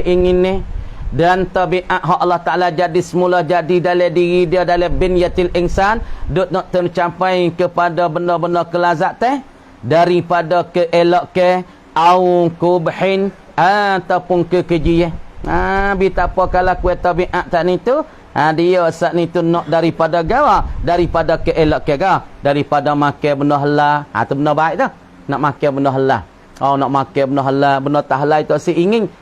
keinginan dan tabiat hak Allah Ta'ala jadi semula jadi dalam diri dia dalam binyatil insan duk nak tercapai kepada benda-benda kelazatan daripada keelak ke au kubhin ataupun kekejian. Betapa kalau kuat tabiat tak ni tu dia saat ni tu nak daripada gawa daripada keelak ke gawa daripada makan benda halal tu benda baik dah nak makan benda halal. Nak makan benda halal, benda tak halal itu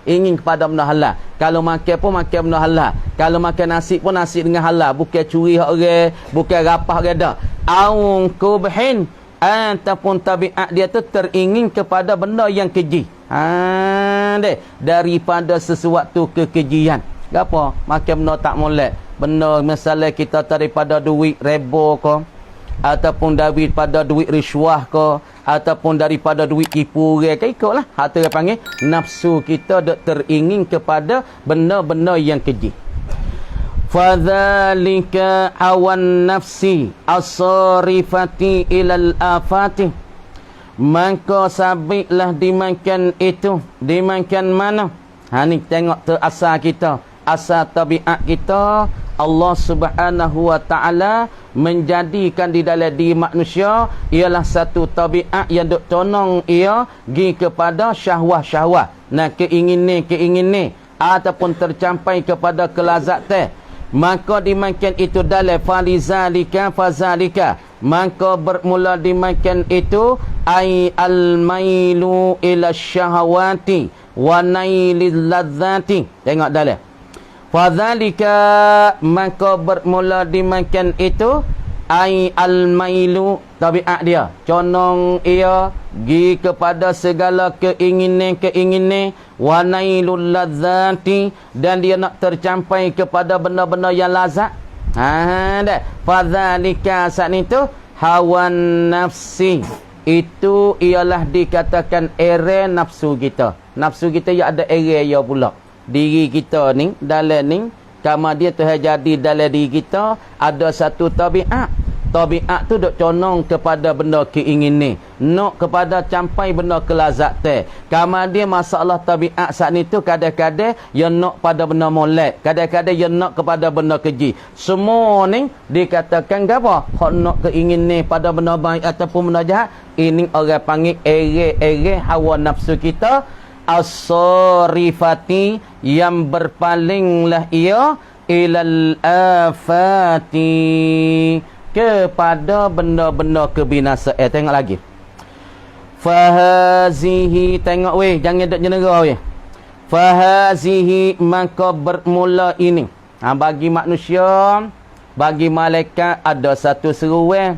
ingin kepada benda halal. Kalau makan pun makan benda halal. Kalau makan nasi pun nasi dengan halal, bukan curi hak orang, bukan rapah orang dah. Au kubhin ataupun tabiat dia tu teringin kepada benda yang keji. Daripada sesuatu kekejian. Gapo? Makan benda tak molek. Benda misalnya kita daripada duit rebo ke ataupun daripada duit riswah ke ataupun daripada duit tipu ke ikutlah hak tu panggil nafsu kita dak teringin kepada benda-benda yang keji. Fadzalika awan nafsi as-sarifati ilal afati, maka sabitlah dimakan itu dimakan mana ni tengok tu asal kita asal tabiat kita. Allah Subhanahu wa Ta'ala menjadikan di dalam diri manusia ialah satu tabiat yang duk tonong ia gi kepada syahwah-syahwah, keinginan ataupun tercapai kepada kelazatan. Maka dimakan itu dalam fazalika maka bermula dimakan itu ai al-mailu ila syahawati wa nailil ladzati. Tengok dalam fadzalika maka bermula dimakan itu ai al-mailu tabiat dia condong ia gi kepada segala keinginan wa nailul ladzati dan dia nak tercapai kepada benda-benda yang lazat. Fadzalika saat itu hawan nafsi, itu ialah dikatakan ere nafsu kita. Nafsu kita ya ada ere ya pula. Diri kita ni dalam ni kama dia terjadi dalam diri kita ada satu tabiat tu duk condong kepada benda keinginan, nak kepada campai benda kelazatan. Kama dia masalah tabiat saat ni tu kadang-kadang yang nak pada benda molek, kadang-kadang yang nak kepada benda keji. Semua ni dikatakan apa? Hak nak keinginan pada benda baik ataupun benda jahat. Ini orang panggil ere hawa nafsu kita as-sarifati, yang berpalinglah ia ilal afati, kepada benda-benda kebinasaan. Tengok lagi. Fahazihi, tengok weh, jangan duk jenera weh. Fahazihi, maka bermula ini. Bagi manusia, bagi malaikat ada satu seruan,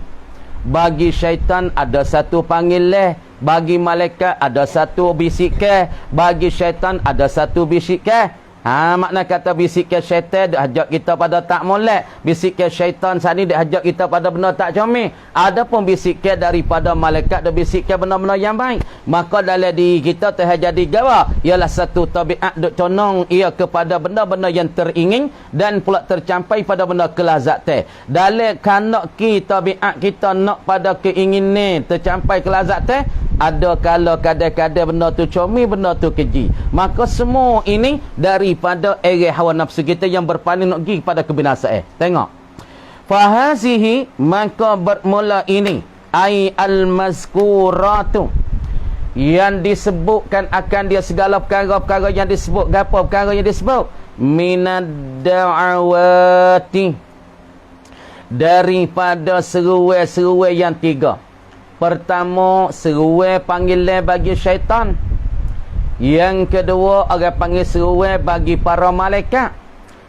bagi syaitan ada satu panggilan, bagi malaikat ada satu bisikan, bagi syaitan ada satu bisikan. Makna kata bisikan syaitan dia ajak kita pada tak molek, bisikan syaitan saat ni dia ajak kita pada benda tak comel. Adapun bisikan daripada malaikat dia bisikan benda-benda yang baik. Maka dalam diri kita terjadi gawa ialah satu tabiat duk condong ia kepada benda-benda yang teringin dan pula tercapai pada benda kelazatan. Dalam kanak kita tabiat kita nak pada keinginan tercapai kelazatan, ada kalau kadang-kadang benda tu comel, benda tu keji. Maka semua ini daripada ere hawa nafsu kita yang berpaling nak pergi kepada kebinasaan. Tengok. Fahazihi, maka bermula ini ai al-mazkuratu, yang disebutkan akan dia segala perkara-perkara yang disebut. Apa perkara yang disebut? Minad da'awati, daripada seruan-seruan yang tiga. Pertama, seruan panggilan bagi syaitan. Yang kedua, orang panggil seruan bagi para malaikat.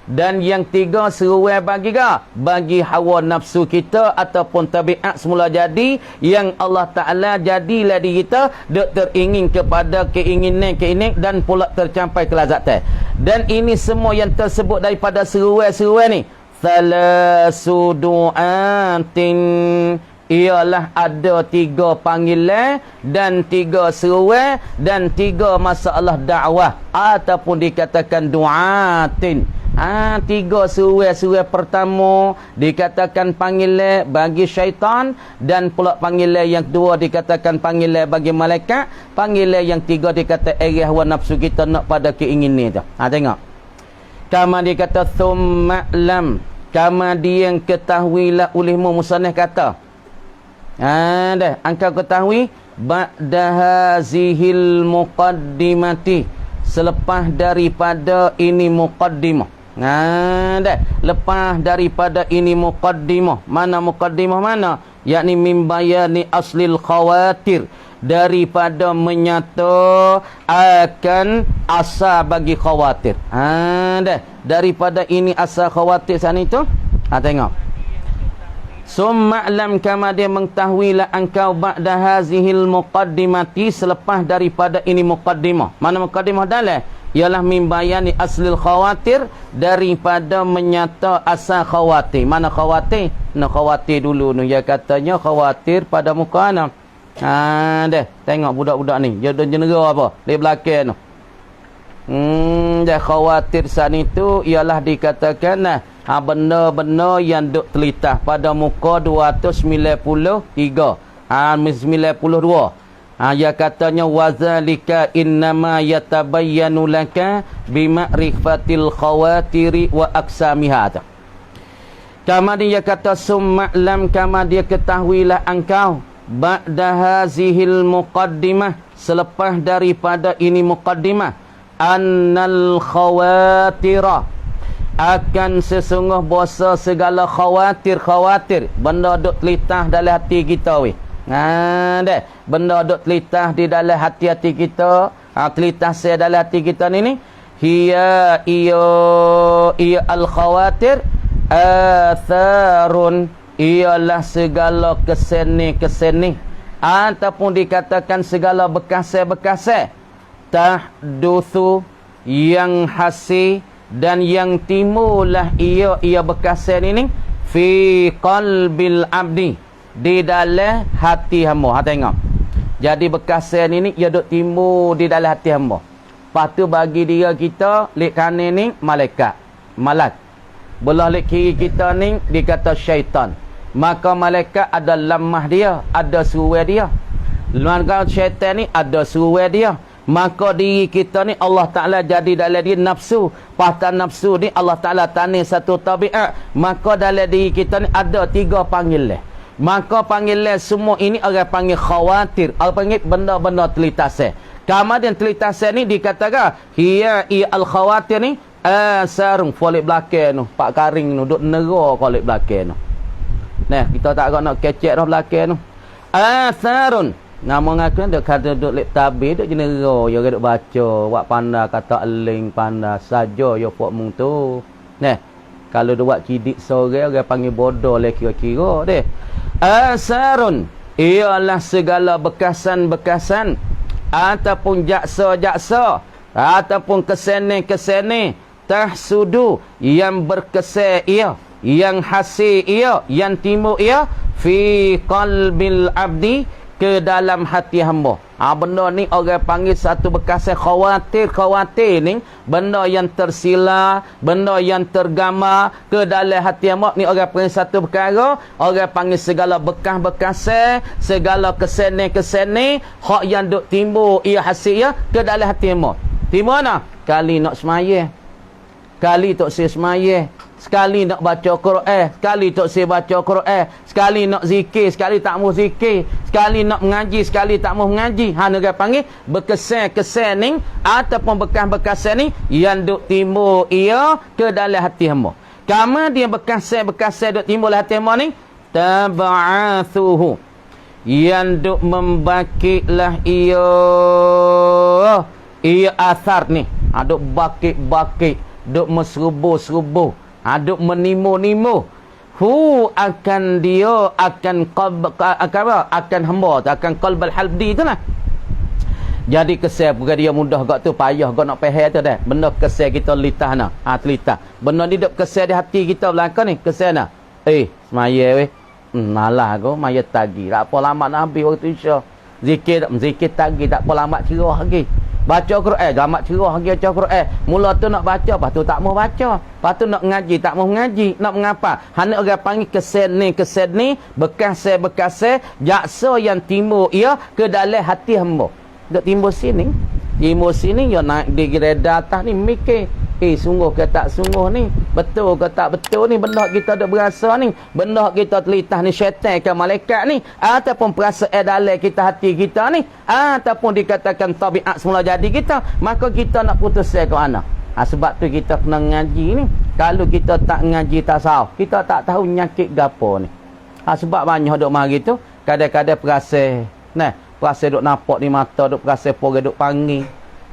Dan yang tiga, seruan bagi bagi hawa nafsu kita ataupun tabiat semula jadi yang Allah Ta'ala jadilah diri kita duk teringin kepada keinginan dan pula tercapai kelazatan. Dan ini semua yang tersebut daripada seruan-seruan ni. Thalasu du'atin, ialah ada tiga panggilan dan tiga seruan dan tiga masalah dakwah ataupun dikatakan du'atin. Tiga suai pertama dikatakan panggilan bagi syaitan, dan pula panggilan yang kedua dikatakan panggilan bagi malaikat. Panggilan yang tiga dikata irah wa nafsu kita nak pada keinginan tu. Tengok. Kama dia kata thumma lam, kama dia yang ketahuilah olehmu, musannaf kata. Dah engkau ketahui ba'da hazihil muqaddimati, selepas daripada ini muqaddimah. Dah lepas daripada ini muqaddimah. Mana muqaddimah mana? Yakni min bayani aslil khawatir, daripada menyata akan asal bagi khawatir. Dah daripada ini asal khawatir sana itu. Tengok. Summa lam, kama dia mengetahuilah engkau ba'da hazihil muqaddimati, selepas daripada ini muqaddimah. Mana muqaddimah dalam? Ialah min bayani aslil khawatir, daripada menyata asal khawatir. Mana khawatir? Nak khawatir dulu ni. Dia katanya khawatir pada muka anak. Dah tengok budak-budak ni. Dia jenera apa? Di belakang tu. Dah khawatir sana itu ialah dikatakan benda-benda yang duk telitah pada muka 293. 92. Ya katanya wazalika innama yatabayyanu laka bima'rifatil khawatiri wa aqsamiha. Kama dia kata summa lam, kama dia ketahuilah engkau ba'da hazihil muqaddimah, selepas daripada ini muqaddimah, annal khawatira, akan sesungguh bahasa segala khawatir benda duk telitah dalam hati kita weh. Dah benda duk telitah di dalam hati-hati kita. Telitah saya dalam hati kita ni hiya al khawatir atharun, ialah segala keseni ataupun dikatakan segala bekas tahdutsu, yang hasil dan yang timbullah ia bekasan ini fi qalbil abdi, di dalam hati hamba. Tengok. Jadi bekasan ini ia duk timbul di dalam hati hamba. Lepas tu bagi dia kita lek kanan ni malaikat, malak. Belah lek kiri kita ni dikata syaitan. Maka malaikat ada lemah dia, ada suai dia. Maka syaitan ni ada suai dia. Maka diri kita ni Allah Ta'ala jadi dalam dia nafsu. Pahtan nafsu ni Allah Ta'ala tanis satu tabiat. Maka dalam diri kita ni ada 3 panggilan. Maka panggilan semua ini orang panggil khawatir. Orang panggil benda-benda telitase. Kemudian telitase ni dikatakan hiya al khawatir ni sarung folik belakang tu. Pak Karing tu duk nera folik belakang tu. Nah, kita tak nak kecek dah belakang tu. Sarun. Nama ngaku duk kata duk lek tabir duk jenera yo duk baca wak pandai kata eling pandai saja yo pok mung tu. Nah, kalau duk buat cidik sore orang panggil bodoh le kira-kira deh. Asarun, ialah segala bekasan-bekasan ataupun jaksa-jaksa ataupun keseni-keseni tahsudu, yang berkesan ia, yang hasil ia, yang timbul ia fi qalbil abdi, ke dalam hati hamba. Benda ni orang panggil satu bekas khawatir ni, benda yang tersila, benda yang tergama ke dalam hati hamba ni orang panggil satu perkara. Orang panggil segala bekas-bekas, segala keseni hak yang duk timbul ia hasil ia ke dalam hati hamba. Timbul mana? Kali nak semaya, kali tak semaya, sekali nak baca Quran, sekali tak saya baca Quran, sekali nak zikir, sekali tak mau zikir, sekali nak mengaji, sekali tak mau mengaji. Nak panggil berkesan-kesan ni ataupun bekas-bekas ni yang duk timbul ia ke dalam hati hamba. Kama dia bekas-bekas duk timbul dalam hati hamba ni tab'athuhu, yang duk membakitlah ia asar ni. Duk bakit-bakit, duk meserubuh-serubuh, duk menimo-nimo. Akan dia akan hamba tu, akan qalbal halbi tu lah. Jadi kesal bukan dia mudah gak tu, payah gak nak faham tu dah. Benda kesal kita litah nah. Telitah. Benda ni duk kesal di hati kita belakang ni, kesal nah. Semaya weh. Malah aku maya tagi. Tak apa lama nak habis waktu Isya. Zikir tagi tak apa lambat cerah lagi. Baca Quran, gamak cerah lagi baca Quran. Mula tu nak baca, lepas tu tak mau baca. Lepas tu nak ngaji, tak mau ngaji. Nak mengapa? Hanya orang panggil kesen ni, bekas jaksa yang timbul ia ke dalam hati hamba. Duk timbul sini. Timbul sini, ya naik di gereda atas ni, mikir. Sungguh ke tak sungguh ni? Betul ke tak betul ni? Benda kita duk berasa ni? Benda kita telitah ni syaitan ke malaikat ni? Ataupun perasaan dalam kita hati kita ni? Ataupun dikatakan tabiat semula jadi kita? Maka kita nak putus ke mana? Sebab tu kita kena ngaji ni. Kalau kita tak ngaji tasawuf, kita tak tahu nyakit gapo ni. Sebab banyak duk mari tu, kadang-kadang perasa duk nampak di mata, duk perasa pore duk panggil.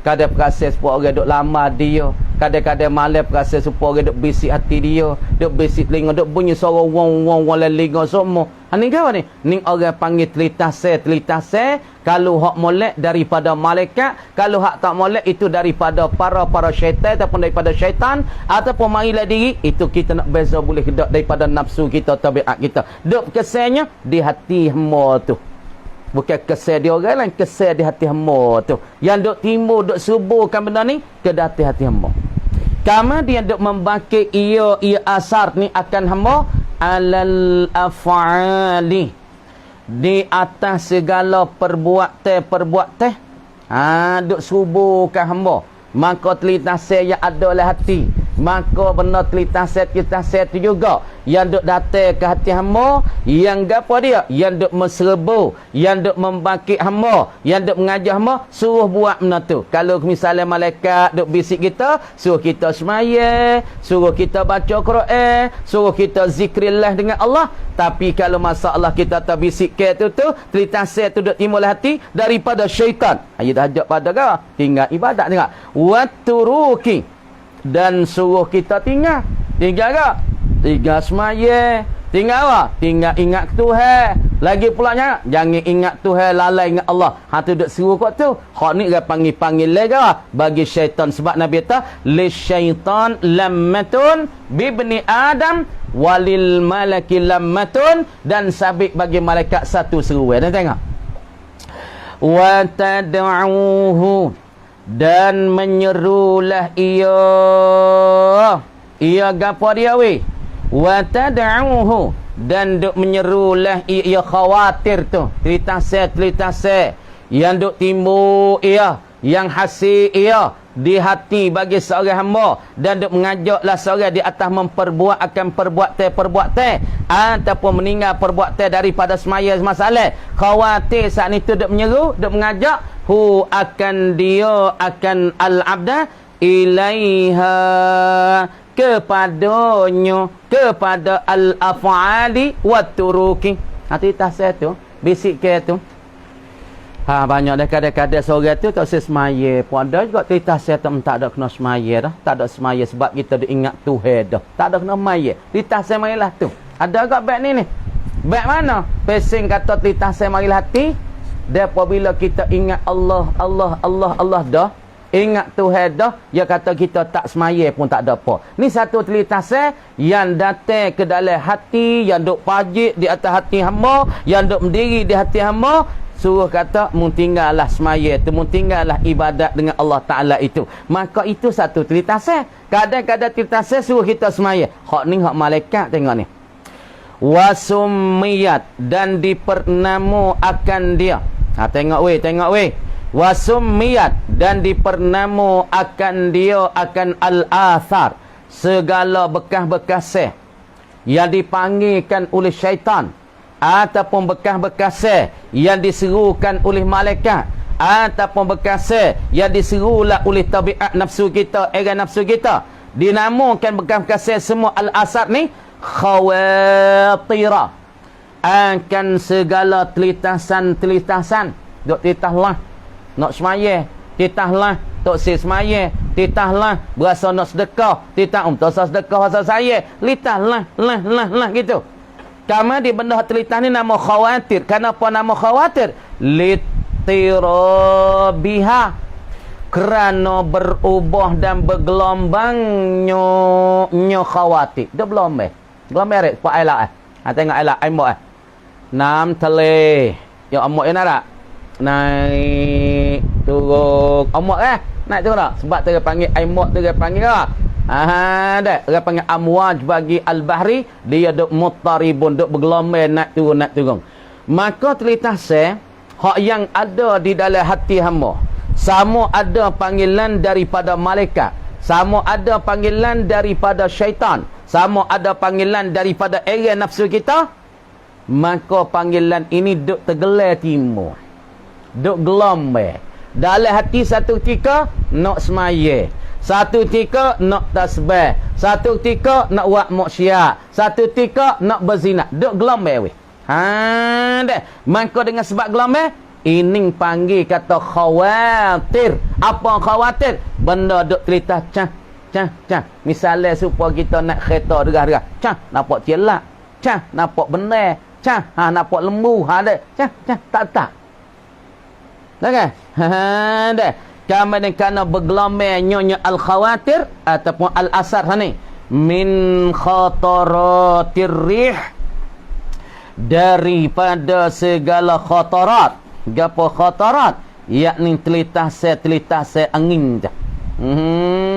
Kadang perasa supaya orang duk lama dia. Kadang-kadang malam perasa supaya orang duk bisik hati dia. Duk bisik telinga, duk bunyi suara wong-wong lelinga semua. Ni apa ni? Ni orang panggil telitase. Kalau hak molek daripada malaikat, kalau hak tak molek itu daripada para syaitan ataupun daripada syaitan ataupun marilah diri, itu kita nak beza boleh kedak daripada nafsu kita, tabiat kita. Duk kesannya di hati hamba tu. Bukan kesal dia orang lain, kesal di hati hamba tu. Yang duk timbul, duk suburkan benda ni ke hati hamba. Kemudian duk membangkit ia asar ni akan hamba alal af'ali, di atas segala perbuatan. Duk suburkan hamba. Maka telitase yang ada dalam hati, maka benda telitase tu juga yang duk datang ke hati hamba, yang gapo dia, yang duk menserbu, yang duk membangkit hamba, yang duk mengajar hamba, suruh buat benda tu. Kalau misalnya malaikat duk bisik kita, suruh kita semaya, suruh kita baca Quran, suruh kita zikrillah dengan Allah. Tapi kalau masalah kita tak bisik ke tu telitase tu duk timbul hati daripada syaitan. Ayat hajat pada ke? Tinggal ibadat dengar. Waturuki, dan suruh kita tinggal ke? Tinggal semaya. Tinggal apa? Tinggal ingat Tuhan. Lagi pulanya jangan ingat Tuhan, lalai ingat Allah. Tu duk suruh kau tu. Hak ni dia panggil lagi bagi syaitan. Sebab Nabi kata lisyaitan lammatun bibni Adam walil malaki lammatun, dan sabit bagi malaikat satu seruan. Dah tengok. Wa tad'uhu, dan menyerulah ia gapo dia weh? Wa tad'uhu, dan duk menyerulah ia khawatir tu, telitase yang duk timbul yang hasil di hati bagi seorang hamba, dan duk mengajaklah seorang di atas memperbuat akan perbuatan ataupun meninggal perbuatan daripada semaya masalah. Khawatir saat itu duk menyeru, duk mengajak akan dia akan al-abda ilaiha, kepadanya, kepada al-af'ali wat-turuki. Telitase tu bisik ke tu. Banyak dah kadang-kadang seorang tu tak semaya pun ada juga telitase tu tak ada kena semaya dah. Tak ada semaya sebab kita dah ingat Tuhan dah. Tak ada kena semaya. Telitase marilah tu. Ada agak baik ni. Baik mana? Pesing kata telitase marilah hati. Dan apabila kita ingat Allah dah, ingat Tuhan dah, dia kata kita tak semaya pun tak ada apa. Ni satu telitase yang datang ke dalam hati, yang duk pajik di atas hati hamba, yang duk mendiri di hati hamba. Suruh kata tinggallah semaya tu, tinggallah ibadat dengan Allah Ta'ala itu. Maka itu satu telitase. Kadang-kadang telitase suruh kita semaya. Hak ni hak malaikat, tengok ni. Wasumiyat, dan dipernama akan dia. Tengok weh. Wasumiyat, dan dipernama akan dia akan al-athar, segala bekas-bekas yang dipanggilkan oleh syaitan, ataupun bekas-bekas yang diserukan oleh malaikat, ataupun bekas yang diserulah oleh tabiat nafsu kita, nafsu kita. Dinamakan bekas-bekas semua al-asar ni khawatira, akan segala telitasan. Duk titahlah nak semaya, titahlah tok si semaya, titahlah berasa nak sedekah, titah tak sedekah asal saya, litahlah lah gitu. Kama di benda telitah ni nama khawatir. Kenapa nama khawatir? Litirabiha, kerana berubah dan bergelombangnya khawatir. Dia gelombang pak elak tengok elak aimok nam tele ya amok ya nak naik turun amok naik turun tak sebab tu dia panggil aimok tu dia panggil dah dia panggil amwaj bagi al-bahri dia duk muttaribun duk bergelombang naik turun maka telitah hak yang ada di dalam hati hamba sama ada panggilan daripada malaikat sama ada panggilan daripada syaitan sama ada panggilan daripada era nafsu kita maka panggilan ini duk tergelar timur duk gelombang dalam hati satu ketika nak semaya satu ketika nak tasbih satu ketika nak buat maksiat satu ketika nak berzina duk gelombang weh dah maka dengan sebab gelombang ini panggil kata khawatir apa khawatir benda duk telitah cah misalnya supaya kita nak kereta derah-derah nampak celak nampak benar nampak lembu ada tak kan dah kemudian kerana bergelombang nyonya al-khawatir ataupun al-asar ni min khataratir rih daripada segala khatarat gapo khatarat yakni telitah se angin dah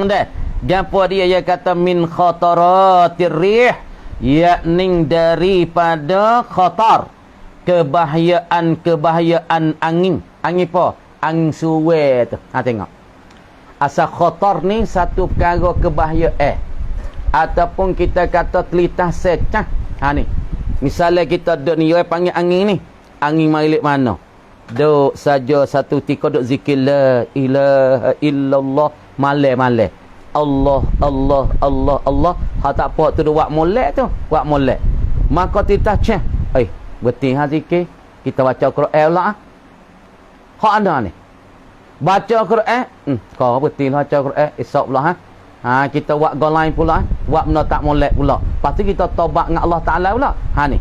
dah gapo dia kata min khataratir rih yakni daripada khatar kebahayaan angin apa angin suwe tu tengok asal khatar ni satu perkara kebahayaan ataupun kita kata telitah secah ni misalnya kita duduk ni orang panggil angin ni angin mari mana duduk saja satu tika duduk zikir la ilaha illallah malai Allah ha tak apa tu buat molek maka kita ceh betul zikir kita baca Quran lah hak ada ni baca Quran kau betul baca Quran esok pula kita buat go lain pula buat benda tak molek pula lepas tu kita taubat dengan Allah Taala pula ni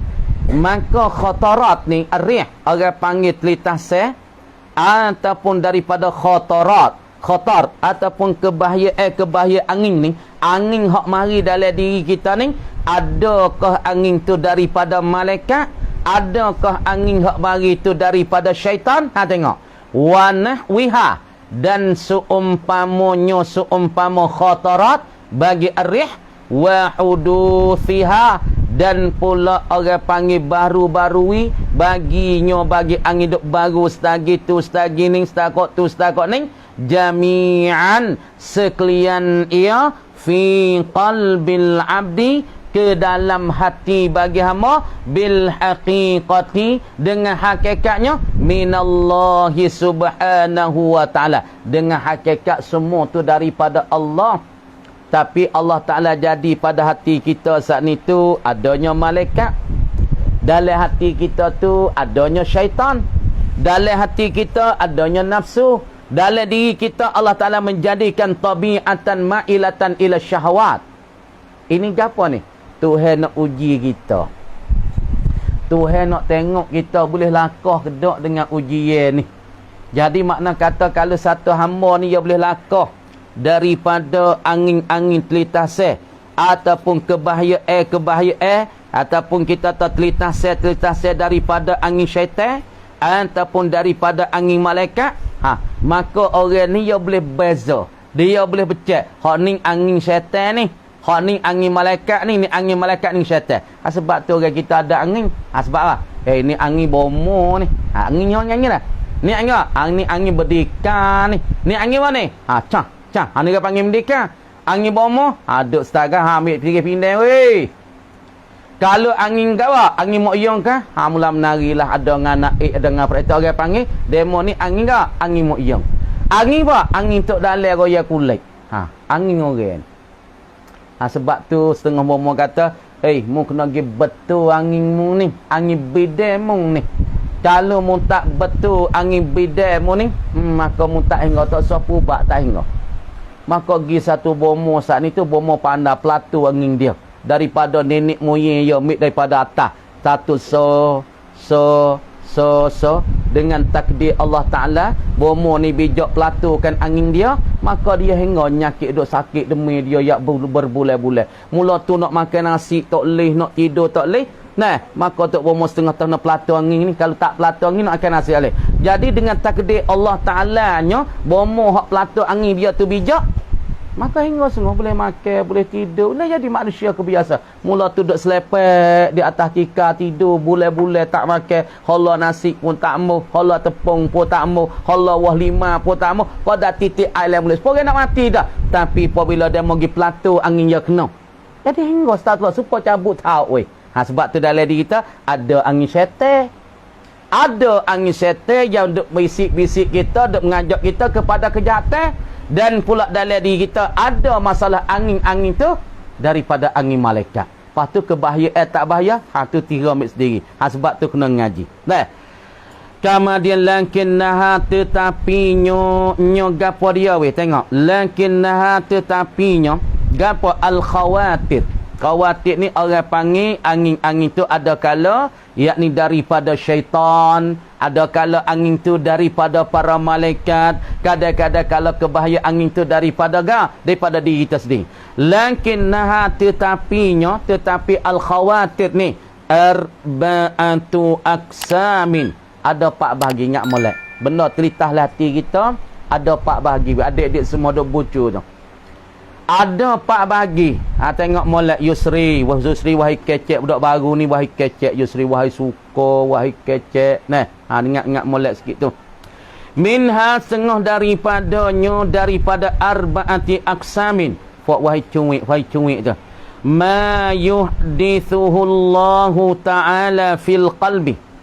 maka khatarat ni arih orang panggil telitah ataupun daripada khatar ataupun kebahayaan angin ni angin hak mari dalam diri kita ni adakah angin tu daripada malaikat adakah angin hak mari tu daripada syaitan tengok wa nahwiha dan seumpama khatarat bagi arih wa huduthiha dan pula orang panggil baru-barui bagi angin duk baru setagi tu setagi ni setakok ni jami'an sekalian ia fi qalbil abdi ke dalam hati bagi hamba bil haqiqati dengan hakikatnya minallahi subhanahu wa ta'ala dengan hakikat semua tu daripada Allah tapi Allah Ta'ala jadi pada hati kita saat ni tu adanya malaikat dalam hati kita tu adanya syaitan dalam hati kita adanya nafsu dalam diri kita Allah Ta'ala menjadikan tabi'atan ma'ilatan ila syahwat ini apa ni Tuhan nak uji kita Tuhan nak tengok kita boleh lakah ke tak dengan ujian ni jadi makna kata kalau satu hamba ni dia boleh lakah daripada angin-angin telitah ataupun kebahayaan ataupun kita telitah daripada angin syaitan ataupun daripada angin malaikat maka orang ni dia boleh beza dia boleh becek hak ni angin syaitan ni hak ni angin malaikat ni angin malaikat ni syaitan sebab tu orang kita ada angin sebab apa ni angin bomo ni angin nyanyi dah ni angin berdika ni angin mana ni ni dia panggil berdika angin bomo duk setaga ambil pergi pindah weh kalau angin gawa angin mokyong kah mula menarilah ada dengan naik ada dengan perintah orang panggil demo ni angin gawa angin mokyong angin apa angin tok dalam roya kulit angin orang sebab tu setengah bomo kata mu kena pergi betul angin mu ni angin bidai mu ni kalau mu tak betul angin bidai mu ni maka mu tak hingga tak sapu bak tak hingga maka pergi satu bomo saat ni tu bomo pandai pelatu angin dia daripada nenek moyang dia ambil daripada atas satu so dengan takdir Allah Ta'ala bomo ni bijak pelatukan angin dia maka dia hingga nyakit duk sakit demi dia yak berbulan-bulan mula tu nak makan nasi tak leh nak tidur tak leh Nah, maka tok bomo setengah tahun pelatu angin ni, kalau tak pelatu angin akan hasil alih. Jadi dengan takdir Allah Taala nya bomo hak pelatu angin dia tu bijak, maka hingga semua boleh makan, boleh tidur. Nah, jadi manusia kebiasa. Mula tu duk selepek di atas tikar tidur, bulan-bulan tak makan, hala nasi pun tak mau, hala tepung pun tak mau, hala wah lima pun tak mau. Pada titik air boleh. Sepore nak mati dah. Tapi apabila dia mau pergi pelatu angin dia kena. Jadi hingga start supaya cabut tahu weh. Sebab tu dalam diri kita ada angin syaitan. Ada angin syaitan yang duk bisik-bisik kita, duk mengajak kita kepada kejahatan. Dan pula dalam diri kita ada masalah angin-angin tu daripada angin malaikat. Lepas tu kebahayaan tak bahaya, tu tira ambil sendiri. Sebab tu kena ngaji. Nah. Kemudian lakinnaha tetapi nyo gapo dia weh, tengok. Lakinnaha tetapi nyo gapo al-khawatir. Khawatir ni orang panggil angin-angin tu ada kala yakni daripada syaitan, ada kala angin tu daripada para malaikat, kadang-kadang kala kebahaya angin tu daripada diri kita sendiri. Lakinnaha tetapi al-khawatir ni arba'atu aqsamin. Ada 4 bahagi ingat molek. Benda telitah hati kita ada 4 bahagi. Adik-adik semua duk bucu tu. Ada 4 bahagi. Tengok molek Yusri. Yusri wahai kecek budak baru ni, wahai kecek Yusri, wahai suka, wahai kecek. Nah, ingat-ingat molek sikit tu. Minha setengah daripada arba'ati aqsamin. Wahai cuik tu. Ma yuhdithuhu Allahu Ta'ala fil qalbi.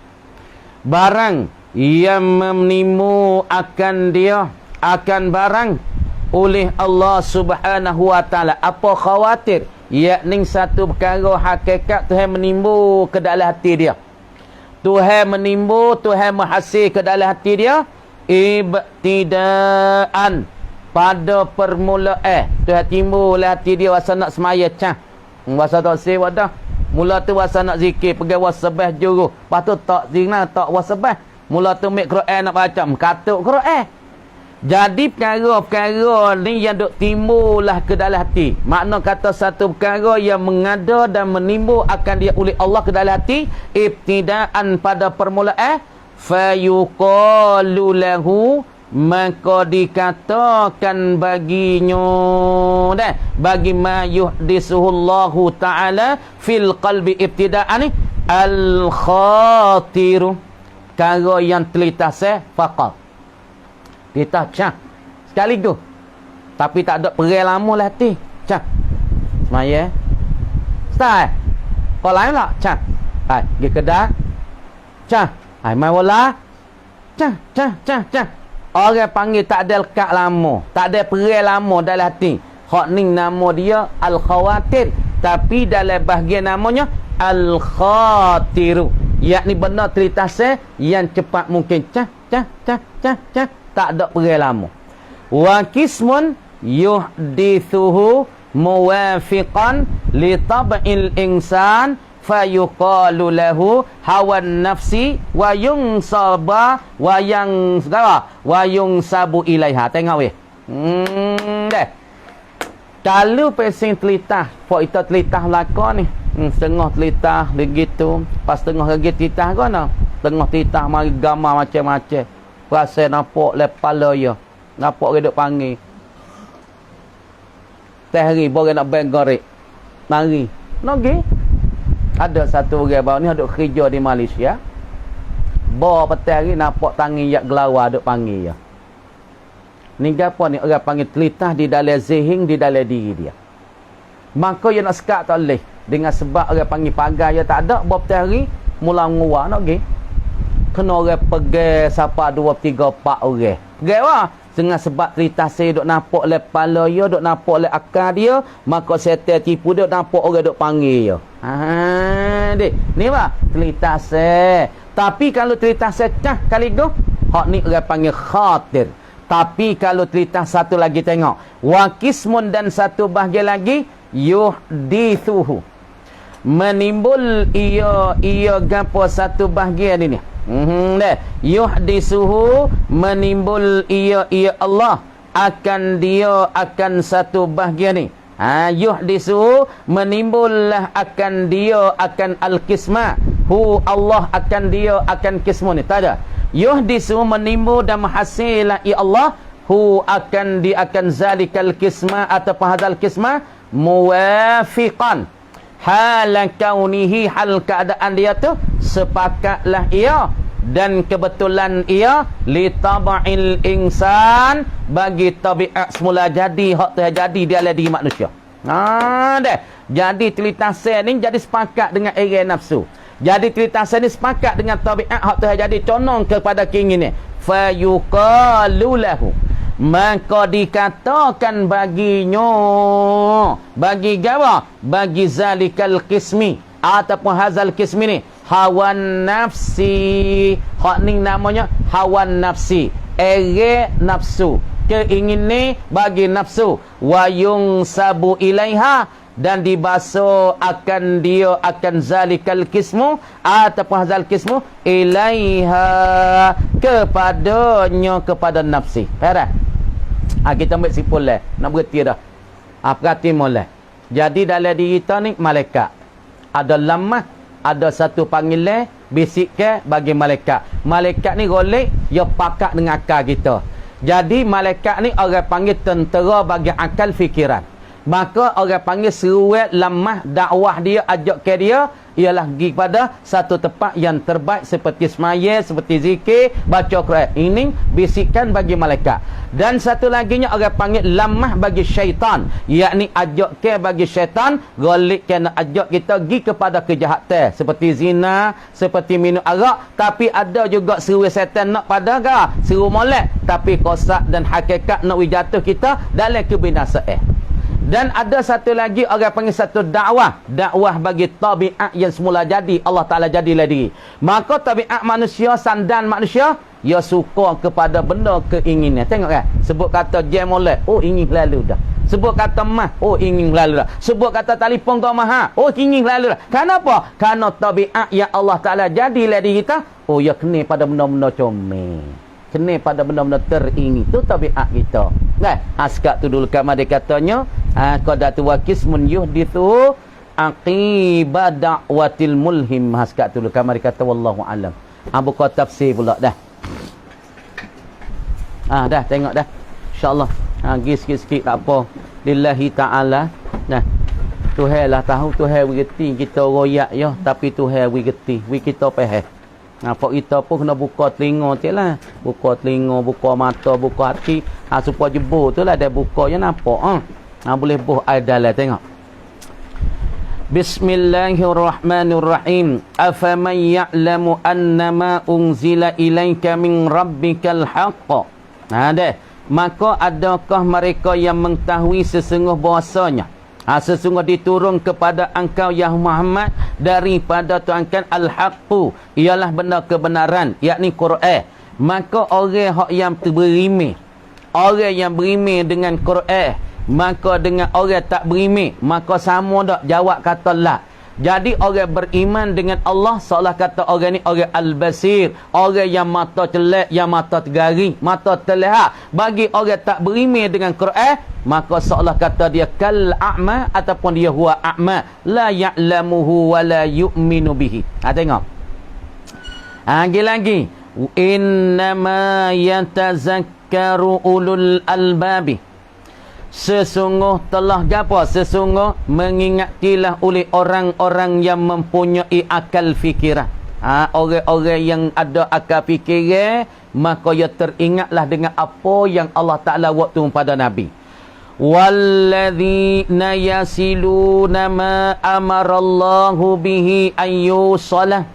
Barang yang menimu akan barang oleh Allah Subhanahu wa Ta'ala. Apa khawatir? Yakni satu perkara hakikat Tuhan menimbu ke dalam hati dia. Tuhan menimbu, Tuhan menghasil ke dalam hati dia. Ibtidaan. Pada permulaan. Tuhan timbul dalam hati dia wasa nak semaya cah. Wasa tak sewa dah. Mula tu wasa nak zikir, pergi wasabah juru. Lepas tu tak zina, tak wasabah. Mula tu ambil Quran nak baca, katuk Quran. Jadi perkara-perkara ni yang duk timbullah ke dalam hati. Makna kata satu perkara yang mengada dan menimbul akan dia oleh Allah ke dalam hati. Ibtidaan pada permulaan. Fayuqalu lahu. Maka dikatakan baginya bagi ma yuhdisuhullahu ta'ala fil qalbi ibtida'an al-khatiru. Kara yang telitah faqat. Kita cah sekali tu. Tapi tak ada perai lama lah hati. Cah. Semaya. Start. Kau lain tak? Cah. Hai, pergi kedai. Cah. Hai, main bola. Cah. Orang panggil tak ada lekat lama. Tak ada perai lama dalam hati. Hak ni nama dia al-khawatir. Tapi dalam bahagian namanya al-khatiru. Yakni benda terlintas yang cepat mungkin. Cah. Tak ada perai lama. Wa kismun yuhdithuhu muwafiqan li tab'il insan fayuqalu lahu hawan nafsi wa yungsabu ilaiha. Tengok weh. Deh. Kalau pesing telitah, pok itu telitah lakon ni. Setengah telitah begitu, pas setengah lagi telitah kono. Setengah telitah mari gambar macam-macam. Rasa nampak lepala ya. Nampak dia duk panggil. Teh hari boleh nak bengorek. Mari. Nogi. Ada satu orang baru ni duk kerja di Malaysia. Bawa petang hari nampak tangi yak gelawa duk panggil ya. Ni gapo ni orang panggil telitah di dalam zihing, di dalam diri dia. Maka dia nak sekat tak boleh. Dengan sebab orang panggil pagar dia tak ada, bawa petang hari mula nguak nak pergi. Kena orang pergi siapa 2, 3, 4 orang. Pergi wah. Dengan sebab telitah saya duk nampak oleh kepala dia, duk nampak oleh akal dia, maka setan tipu dia, nampak orang duk panggil dia. Dek. Ni apa? Telitah saya. Tapi kalau telitah saya cah kali tu, hak ni orang panggil khatir. Tapi kalau telitah satu lagi tengok. Wakismun dan satu bahagian lagi yuhdithuhu. Menimbul ia gapo satu bahagian ini. Yuhdisuhu menimbul ia Allah akan dia akan satu bahagian ni. Yuhdisu menimbullah akan dia akan al-qisma. Hu Allah akan dia akan qismu ni. Tak ada. Yuhdisu menimbul dan menghasillah ya Allah. Hu akan dia akan zalikal qisma ataupun hadzal qisma muwafiqan. Hal kaunihi hal keadaan dia tu sepakatlah ia dan kebetulan ia li taba'il insan bagi tabiat semula jadi hak terjadi di dalam diri manusia. Dah. Jadi telitasan ni jadi sepakat dengan era nafsu. Jadi telitasan ni sepakat dengan tabiat hak terjadi condong kepada keinginan. Fa yuqalu lahu. Maka dikatakan baginya bagi gawa bagi zalikal qismi ataupun hazal qismi ni hawan nafsi. Hak ni namanya hawan nafsi, ere nafsu, keinginan bagi nafsu. Wayung sabu ilaiha dan dibasuh akan dia akan zalikal qismu ataupun hazal qismu ilaiha kepadanya kepada nafsi. Faham? Kita ambil simpul lah. Nak berhenti dah. Perhati molek. Jadi dalam diri kita ni malaikat. Ada lamah, ada satu panggilan bisik ke bagi malaikat. Malaikat ni golek dia pakat dengan akal kita. Jadi malaikat ni orang panggil tentera bagi akal fikiran. Maka orang panggil seruat lamah dakwah dia ajak ke dia ialah pergi pada satu tempat yang terbaik seperti semaya, seperti zikir, baca Quran. Ini bisikan bagi malaikat. Dan satu laginya orang panggil lamah bagi syaitan, yakni ajak ke bagi syaitan, golik kena ajak kita pergi kepada kejahatan seperti zina, seperti minum arak. Tapi ada juga seru syaitan nak pada seru molek, tapi kosak dan hakikat nak wijatuh kita dalam kebinasaan. Dan ada satu lagi orang panggil satu dakwah bagi tabiat yang semula jadi Allah Ta'ala jadilah diri. Maka tabiat manusia, sandan manusia, ia suka kepada benda keinginan. Tengok kan, sebut kata jam molek, oh ingin lalu dah. Sebut kata mah, oh ingin lalu dah. Sebut kata telefon kau mahal, oh ingin lalu dah. Kenapa? Karena tabiat yang Allah Ta'ala jadilah diri kita, oh ia kena pada benda-benda comel, kena pada benda-benda teringin. Itu tabiat kita. Kan? Askat tu dulu kamar dia katanya, qadatu wa qismun yuhdithu aqiba da'watil mulhim. Askat tu dulu kamar dia kata wallahu alam. Buka tafsir pula dah. Dah tengok dah. Insya-Allah. Sikit-sikit tak apa. Lillahi ta'ala. Nah. Tuhan lah tahu, Tuhan mengerti kita royak ya, tapi Tuhan mengerti. Kita faham. Nampak kita pun kena buka telinga je lah. Buka telinga, buka mata, buka hati. Supaya jebur tu lah dia buka je nampak. Boleh buh adalah tengok. Bismillahirrahmanirrahim. Afaman ya'lamu annama unzila ilaika min rabbikal haqq. Dah. Maka adakah mereka yang mengetahui sesungguh bahasanya sesungguh diturun kepada engkau ya Muhammad daripada Tuhan kan al-haqqu, ialah benda kebenaran, yakni Quran. Maka orang yang berimeh, orang yang berimeh dengan Quran, maka dengan orang tak berimeh, maka sama dak jawab kata la. Jadi orang beriman dengan Allah seolah kata orang ni orang al-basir, orang yang mata celak, yang mata tergaring, mata terlihat. Bagi orang tak berimeh dengan Quran, maka seolah kata dia kal a'ma ataupun dia huwa a'ma, la ya'lamuhu wa la yu'minu bihi. Tengok. Lagi. Innama yatazakkaru ulul albabi. Sesungguh telah gapo? Sesungguh mengingatilah oleh orang-orang yang mempunyai akal fikiran. Orang-orang yang ada akal fikiran, maka ia teringatlah dengan apa yang Allah Ta'ala waktu pada Nabi. Walladzina yasiluna ma amarallahu bihi ayyusalah.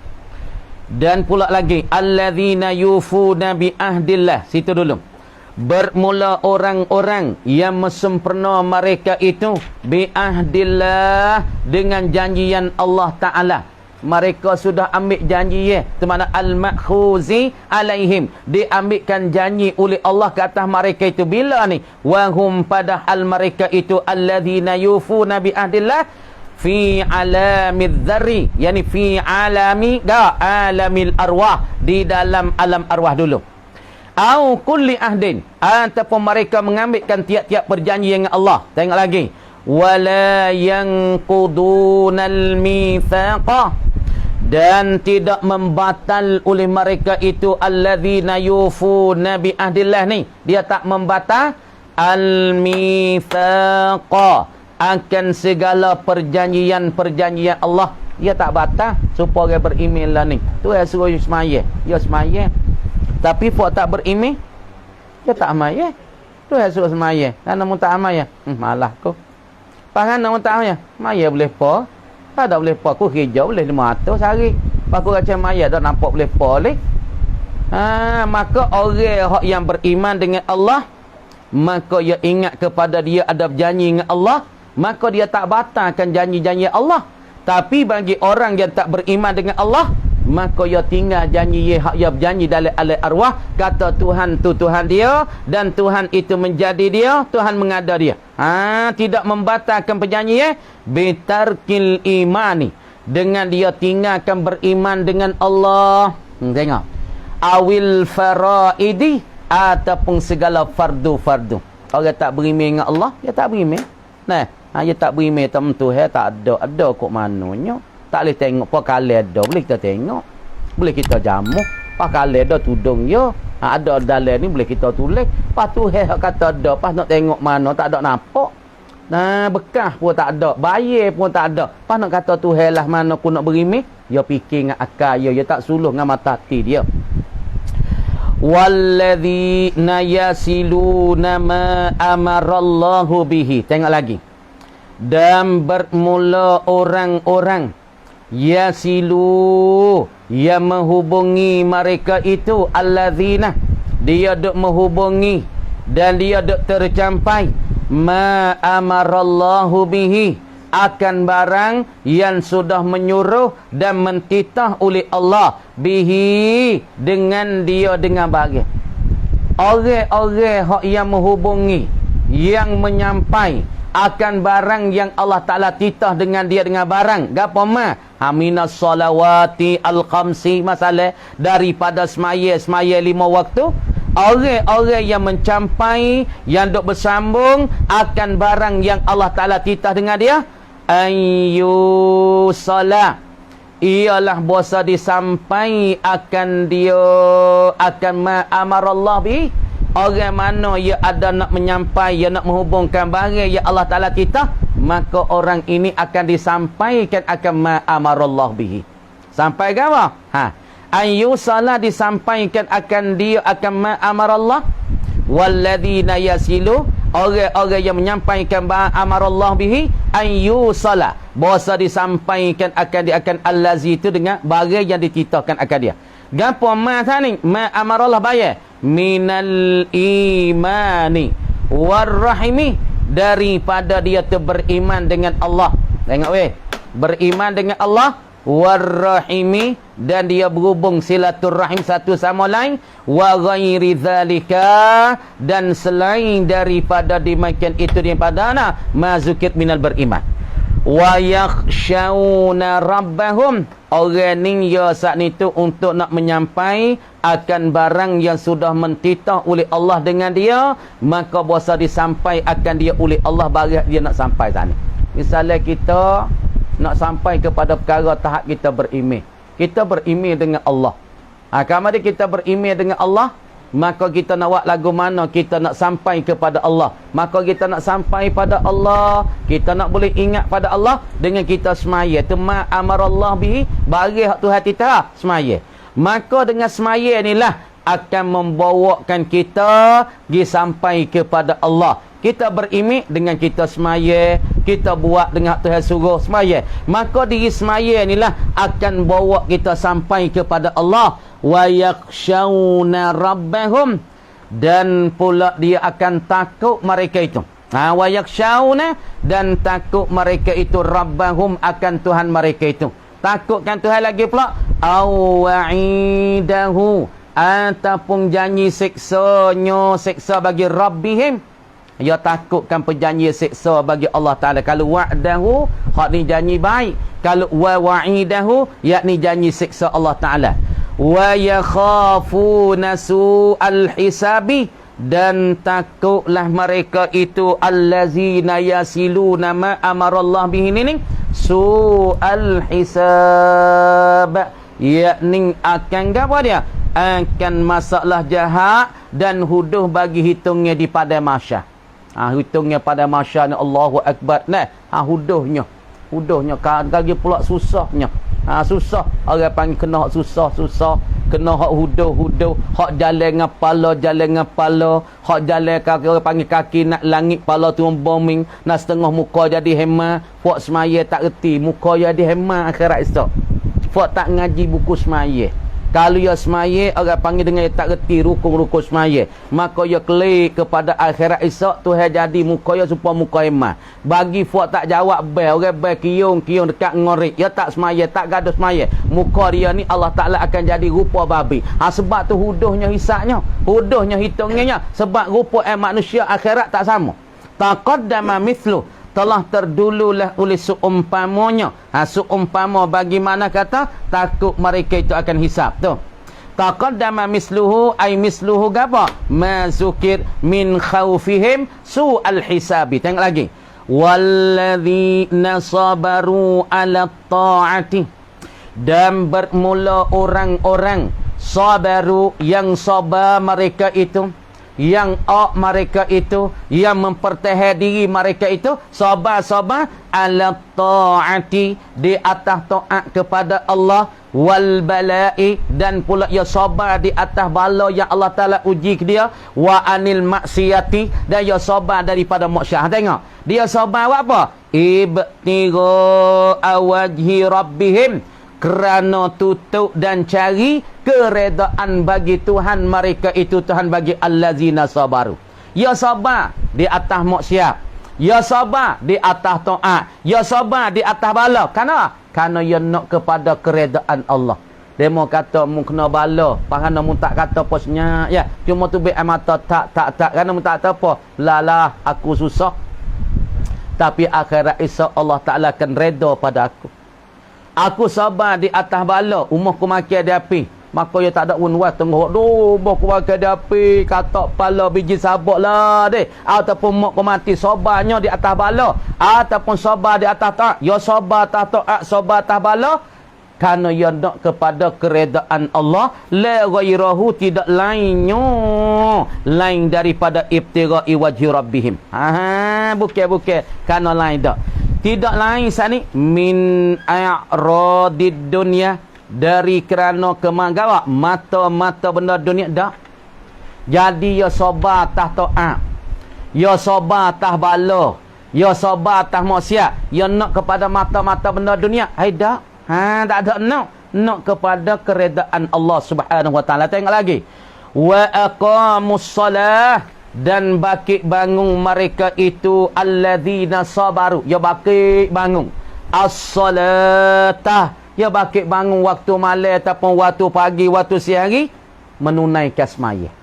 Dan pula lagi alladzina yufuna bi ahdillah. Situ dulu. Bermula orang-orang yang mesempurna mereka itu bi'ahdillah, dengan janjian Allah Ta'ala. Mereka sudah ambil janji temana al-makhuzi alaihim, diambilkan janji oleh Allah ke atas mereka itu. Bila ni? Wahum, padahal mereka itu alladzina yufuna bi'ahdillah fi alamid dzarri, yani fi alamil arwah, di dalam alam arwah dulu. Au kulli ahdin, ataupun mereka mengambilkan tiap-tiap perjanjian dengan Allah. Tengok lagi. wala yanqudunal mithaqa, dan tidak membatal oleh mereka itu alladzina yufuna bi ahdillah ni, dia tak membatal al-mithaqa, akan segala perjanjian-perjanjian Allah. Dia tak batal supaya beriman lah ni. Tu yang suruh semaya, dia semaya. Tapi pak tak beriman, dia tak amaya. Tu yang suruh semaya. Kan namun tak amaya, malah aku. Pangan namun tak amaya, maya boleh pa. Tak boleh pa, aku hijau boleh 500 sehari. Aku kata maya tak nampak boleh pa leh. Maka orang yang beriman dengan Allah, maka dia ingat kepada dia ada janji dengan Allah, maka dia tak batalkan janji-janji Allah. Tapi bagi orang yang tak beriman dengan Allah, maka dia tinggal janji hak dia berjanji dalam alam arwah, kata Tuhan tu Tuhan dia, dan Tuhan itu menjadi dia, Tuhan mengada dia. Tidak membatalkan perjanjian bitarkil imani, dengan dia tinggalkan beriman dengan Allah. Tengok, awil faraidi, ataupun segala fardu-fardu. Orang tak beriman dengan Allah, dia tak beriman. Dia tak beriman tentu tak ada kok mananya. Tak boleh tengok apa kalau ada, boleh kita tengok, boleh kita jamu. Apa kalau ada tudung dia, ada dalam ni boleh kita tulis. Pas tu kata ada, pas nak tengok mana tak ada nampak. Bekas pun tak ada, bayar pun tak ada. Pas nak kata tu lah mana aku nak beriman, dia fikir dengan akal dia, dia tak suluh dengan mata hati dia. Walladzina yasiluna ma amarallahu bihi. Tengok lagi. Dan bermula orang-orang yasilu, yang menghubungi mereka itu, alladzina, dia duk menghubungi dan dia duk tercapai ma amarallahu bihi, akan barang yang sudah menyuruh dan mentitah oleh Allah bihi, dengan dia, dengan bagi orang-orang yang menghubungi, yang menyampai akan barang yang Allah Ta'ala titah dengan dia, dengan barang gapo minas salawati al-khamsi, masalah daripada semaya 5 waktu. Orang-orang yang mencapai, yang duk bersambung akan barang yang Allah Ta'ala titah dengan dia, ayu salat, ialah bosa disampai akan dia, akan ma amarallah bi. Orang mana ia ada nak menyampai, ia nak menghubungkan barang yang Allah Ta'ala titah, maka orang ini akan disampaikan akan ma amarallah bihi. Sampai ke apa? Ayu salah disampaikan akan dia, akan ma amarallah. Walladzina yasilu, orang-orang yang menyampaikan ma amarallah bihi, ayu salah, bahasa disampaikan akan dia, akan allazi itu dengan barang yang dititahkan akan dia. Gapo ma tani? Ma amarallah bayar minal imani warrahimi, daripada dia tu beriman dengan Allah. Tengok beriman dengan Allah, warrahimi, dan dia berhubung silaturrahim satu sama lain, wa ghairi zalika, dan selain daripada demikian itu, daripada mazukir minal beriman. Wa yakhshawna rabbahum, orang ni ya saat itu untuk nak menyampai akan barang yang sudah mentitah oleh Allah dengan dia, maka bahasa disampai akan dia oleh Allah bagi dia nak sampai sana. Misalnya kita nak sampai kepada perkara tahap kita beriman. Kita beriman dengan Allah. Kalau kita beriman dengan Allah, maka kita nak buat lagu mana kita nak sampai kepada Allah. Maka kita nak sampai pada Allah, kita nak boleh ingat pada Allah dengan kita semaya. Tu ma amarallah bihi, bagi hak Tuhan kita semaya. Maka dengan semaya inilah akan membawakan kita pergi sampai kepada Allah. Kita berimik dengan kita semaya, kita buat dengan Tuhan suruh semaya. Maka diri semaya inilah akan bawa kita sampai kepada Allah. Wa yakhshawna rabbahum, dan pula dia akan takut mereka itu. Wa yakhshawna, dan takut mereka itu rabbahum, akan Tuhan mereka itu. Takutkan Tuhan lagi pula. Awa'idahu, ataupun janji siksanya, siksa bagi Rabbihim. Dia takutkan perjanjian siksa bagi Allah Ta'ala. Kalau wa'dahu, hak ni janji baik. Kalau wa'idahu, yakni janji siksa Allah Ta'ala. Wa yakhafuna su'al hisabi, dan takutlah mereka itu allazina yasiluna ma amarallah bihi ni su'al hisab, yakni akan apa dia, akan masalah jahat dan huduh bagi hitungnya di pada masyar. Hitungnya pada masyar ni Allahu akbar nah. Huduhnya kagi pula susahnya. Susah orang panggil kena hak susah, kena hak huduh, hak jalan dengan pala, hak jalan kaki orang panggil kaki nak langit pala bombing, nak setengah muka jadi hema, buat semaya tak reti, muka jadi hema akhirat esok. Buat tak ngaji buku semaya. Kalau ia semaya, orang panggil dengan tak reti rukun-rukun semaya, maka ia klik kepada akhirat esok Tuhan jadi muka ia supaya muka emah. Bagi fuak tak jawab bel, orang bel kiung dekat ngorik, ia tak semaya, tak gaduh semaya, muka dia ni Allah Ta'ala akan jadi rupa babi. Sebab tu huduhnya hisabnya, huduhnya hitungnya, sebab rupa manusia akhirat tak sama. Taqaddama mithlu, telah terdululah oleh seumpamanya. Seumpama bagaimana kata takut mereka itu akan hisab tu. Taqaddama misluhu ay misluhu apa? Ma zukir min khaufihim su'al hisabi. Tengok lagi. Walladzina sabaru ala ta'ati, dan bermula orang-orang sabaru yang sabar mereka itu, yang mereka itu, yang mempertahan diri mereka itu sabar ala ta'ati, di atas taat kepada Allah, wal bala'i, dan pula ia sabar di atas bala yang Allah Ta'ala uji ke dia, wa anil maksiyati, dan ia sabar daripada maksiat. Tengok dia sabar buat apa? Ibtigha wajhi rabbihim, kerana tutup dan cari keredaan bagi Tuhan mereka itu, Tuhan bagi allazina sabaru. Ya sabar di atas maksiat, ya sabar di atas taat, ya sabar di atas bala. Kerana ya nak kepada keredaan Allah. Demo kata mu kena bala, kerana mu tak kata posnya ya, cuma tu baik mata tak kerana mu tak kata apa, lalah aku susah, tapi akhirat esok Allah Ta'ala akan reda pada aku. Aku sabar di atas bala, umur ku makin ada api, maka ia tak ada unwas tengok doh umur ku makin ada api, kata pala biji sabak lah deh, ataupun mak ku mati sabarnya di atas bala, ataupun sabar di atas taat, ya sabar atas taat, sabar atas bala, kerana ia nak kepada keredaan Allah, la ghairahu, tidak lainnya lain daripada ibtigha'i wajhi rabbihim. Bukan kerana lain dak. Tidak lain sani min a'radid dunya, dari kerana kemanggawa mata-mata benda dunia dak. Jadi ya sabar atas taat, ya sabar atas bala, ya sabar atas maksiat, ya nak kepada mata-mata benda dunia, dak. Tak ada nak kepada keredaan Allah Subhanahu wa taala. Tengok lagi. Wa aqamus salah, dan bakit bangun mereka itu alladzina sabaru, ya bakit bangun as-salatah, ya bakit bangun waktu malam ataupun waktu pagi, waktu siang hari, menunaikan semaya.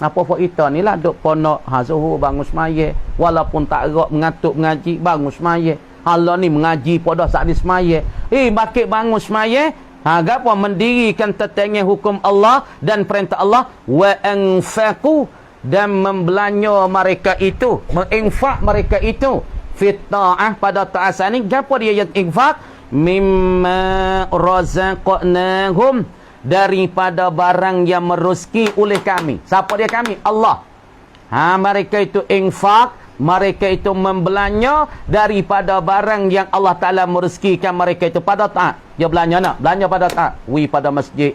Apa kita ni lah duk ponok zuhur bangun semaya, walaupun tak gerak mengatuk mengaji bangun semaya. Allah ni mengaji pada saat ni semaya. Bakit bangun semaya? Gapo mendirikan tetangga hukum Allah dan perintah Allah, wa anfaqu, dan membelanja mereka itu, menginfak mereka itu fit ta'ah, pada taat ni. Gapo dia yang infak? Mimma razaqnahum, daripada barang yang merezeki oleh kami. Siapa dia kami? Allah. Mereka itu infak, mereka itu membelanja daripada barang yang Allah Ta'ala merezekikan mereka itu pada taat. Dia belanja nak? Belanja pada taat. Pada masjid.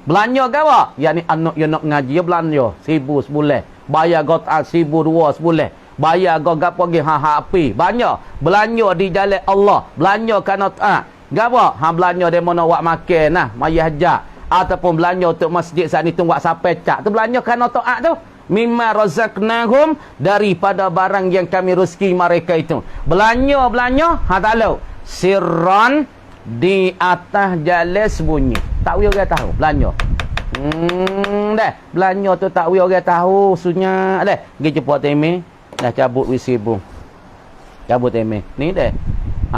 Belanja ke apa? Yang ni anak yang nak ngaji, dia belanja 1,000 sebulan. Bayar gotaan 1,200 sebulan. Bayar gapa pergi api. Banyak. Belanja di jalan Allah. Belanja kerana taat. Gapa? Belanja dia mana buat makan nah, maya hajat. Ataupun belanja untuk masjid saat ni tu buat sampai cak. Tu belanja kerana taat tu. Mimma razaqnahum, daripada barang yang kami rezeki mereka itu. Belanja tak tahu. Sirran, di atas jalan sembunyi. Tak boleh orang tahu belanja. Dah, belanja tu tak boleh orang tahu sunyak dah. Pergi jumpa Temi, dah cabut wisibu. Cabut Temi. Ni dah.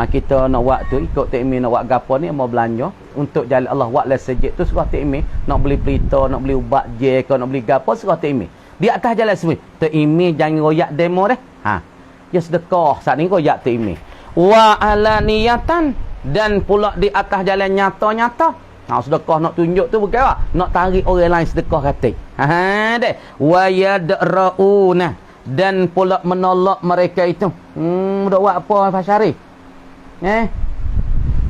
Kita nak buat tu ikut Temi, nak buat gapo ni mau belanja untuk jalan Allah, buat les sejid tu suruh Temi, nak beli pelita, nak beli ubat je ke, nak beli gapo suruh Temi. di atas jalan semua. Terimi jangan royak demo dah. Ya sedekah saat ni royak terimi. Wa alaniyatan, dan pula di atas jalan nyata-nyata. Sedekah nak tunjuk tu bukan apa? Nak tarik orang lain sedekah kata. Deh. Wa yadrauna, dan pula menolak mereka itu. Dak buat apa Fasyari?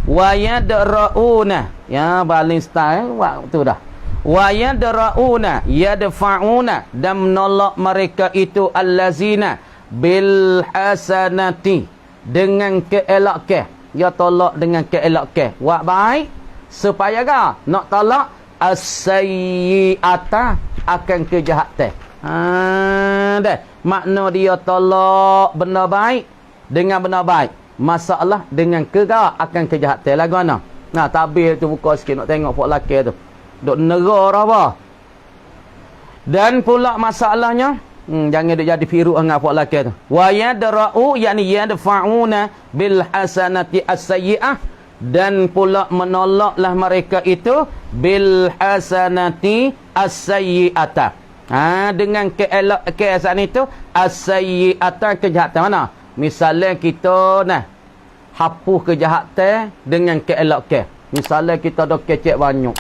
Wa yadrauna. Ya baling style waktu dah. Wa yadrauna yadfa'una, dan menolak mereka itu allazina bil hasanati, dengan keelakan. Dia tolak dengan keelakan. Buat baik supaya nak tolak as-sayyi'ata, akan kejahatan. Dah. Makna dia tolak benda baik dengan benda baik. Masalah dengan akan kejahatan. Lagu mana? Tabir tu buka sikit nak tengok pok laki tu. Duk neror apa? Dan pula masalahnya, jangan duk jadi firuk dengan pok laki tu. Wa yadra'u, yakni yadfa'una bil hasanati as-sayyi'ah, dan pula menolaklah mereka itu bil hasanati as-sayyi'ata. Dengan keesakan itu as-sayyi'ata, kejahatan mana? Misalnya kita hapus kejahatan dengan keelakan. Misalnya kita dah kecek banyak,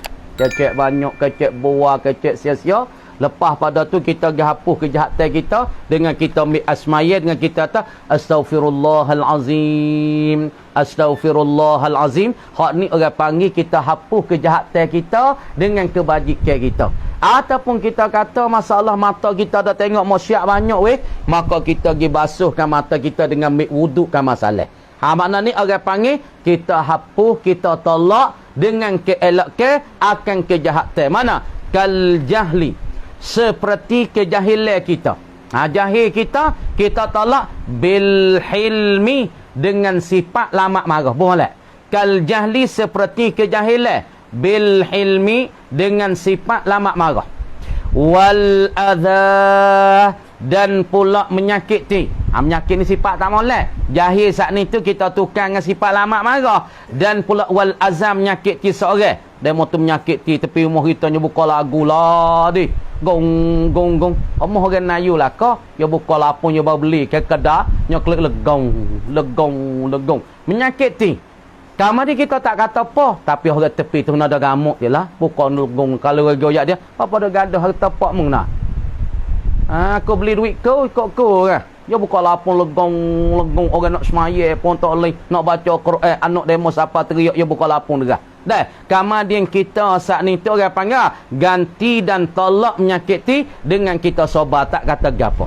kecek buah, kecek sia-sia. Lepas pada tu kita hapus kejahatan kita dengan kita ambil asmaya, dengan kita kata astaghfirullahalazim, astaghfirullahalazim. Hak ni orang panggil kita hapus kejahatan kita dengan kebajikan kita. Ataupun kita kata masalah mata kita dah tengok maksiat banyak maka kita pergi basuhkan mata kita dengan ambil wudukkan masalah. Makna ni orang panggil kita hapus, kita tolak dengan keelakan akan kejahatan. Mana? Kal jahli, seperti kejahilan kita. Jahil kita tolak bil hilmi, dengan sifat lama marah. Boleh. Kal jahli, seperti kejahilan, bil hilmi, dengan sifat lama marah. Wal adha, dan pula menyakiti. Menyakit ni sifat tak molek. Jahil saat ni tu kita tukar dengan sifat lama marah. Dan pula wal azam, menyakiti seorang. Demo tu menyakiti tepi rumah kita nya buka lagu lah di. Gong gong gong. Omong orang Melayu lah kau. Ya buka lapun ya bawa beli ke kedai, nya klik legong, legong, legong. Menyakiti. Kamari kita tak kata apa, tapi orang tepi tu ada gamuk je lah. Buka legong. Kalau orang goyak dia, apa dah gaduh harta pak mung nak. Aku beli duit kau ikut kau kan. Ya buka lapun legong, legong. Orang nak semaya pun tak boleh. Nak baca Quran, anak demo siapa teriak, ya buka lapun juga. Dah, kemudian kita saat ni tu orang panggil ganti dan tolak menyakiti dengan kita sobat, tak kata gapo.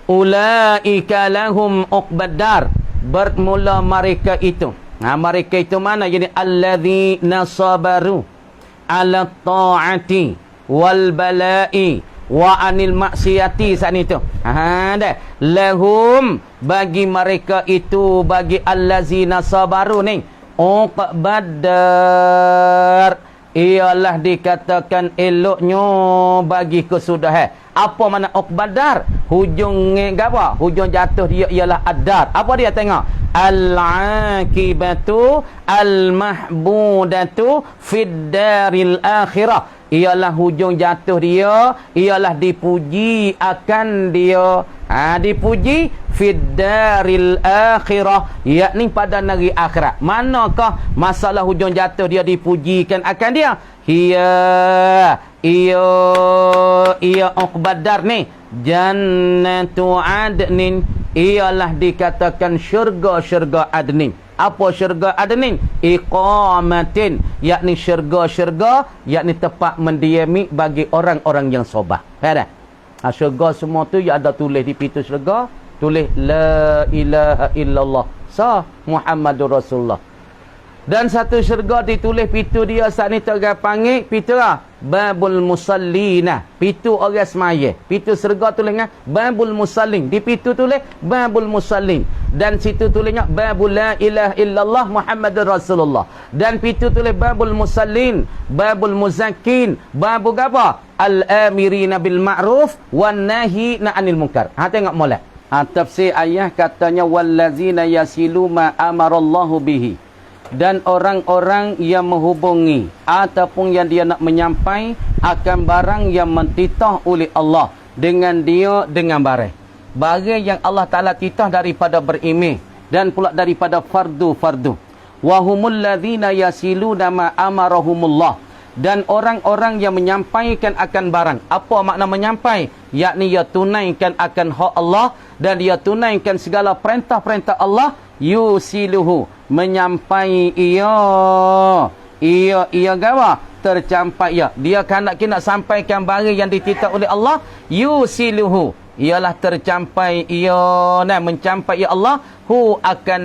Ulaika lahum uqbaddar, bermula mereka itu. Mereka itu mana? Jadi alladzina sabaru ala ta'ati wal bala'i wa anil maksiati. Saat ni tu dah, lahum, bagi mereka itu, bagi allazina sabaru ni, uqbaddar, ialah dikatakan eloknya bagi kesudahan. Apa makna uqbaddar? Hujungnya apa? Hujung jatuh dia ialah ad-dar. Apa dia tengok? Al-aqibatu al-mahbudatu fid daril akhirah. Ialah hujung jatuh dia, ialah dipuji akan dia. Dipuji fid daril akhirah, yakni pada negeri akhirat. Manakah masalah hujung jatuh dia dipujikan akan dia? Ia uqbaddar ni jannatu adnin, ialah dikatakan syurga-syurga adnin. Apa syurga adnin? Iqamatin, yakni syurga-syurga, yakni tempat mendiami bagi orang-orang yang sobat. Ada syurga semua tu ya ada tulis di pintu syurga, tulis la ilaha illallah sa Muhammadur Rasulullah. Dan satu syurga ditulis pintu dia saat ni terang panggil pintu lah babul musallina, pintu orang semaya. Pintu syurga tulis dengan babul musallin, di pintu tulis babul musallin, dan situ tulisnya babul la ilaha illallah Muhammadur Rasulullah. Dan pintu tulis babul musallin, babul muzakkin, babu apa? Al-amirina bil ma'ruf wan nahina 'anil munkar. Tengok molek. Tafsir ayat katanya wallazina yasilu ma amarallahu bihi dan orang-orang yang menghubungi ataupun yang dia nak menyampai akan barang yang mentitah oleh Allah dengan dia dengan barang. Barang yang Allah Ta'ala titah daripada berimeh dan pula daripada fardu-fardu. Wahumul ladzina yasiluna ma amarahumullah. Dan orang-orang yang menyampaikan akan barang. Apa makna menyampai? Yakni ia tunaikan akan hak Allah dan dia tunaikan segala perintah-perintah Allah. Yusiluhu, menyampai ia gawa tercampai ia. Dia nak sampaikan barang yang dititah oleh Allah. Yusiluhu, ialah tercampai mencampai ia Allah.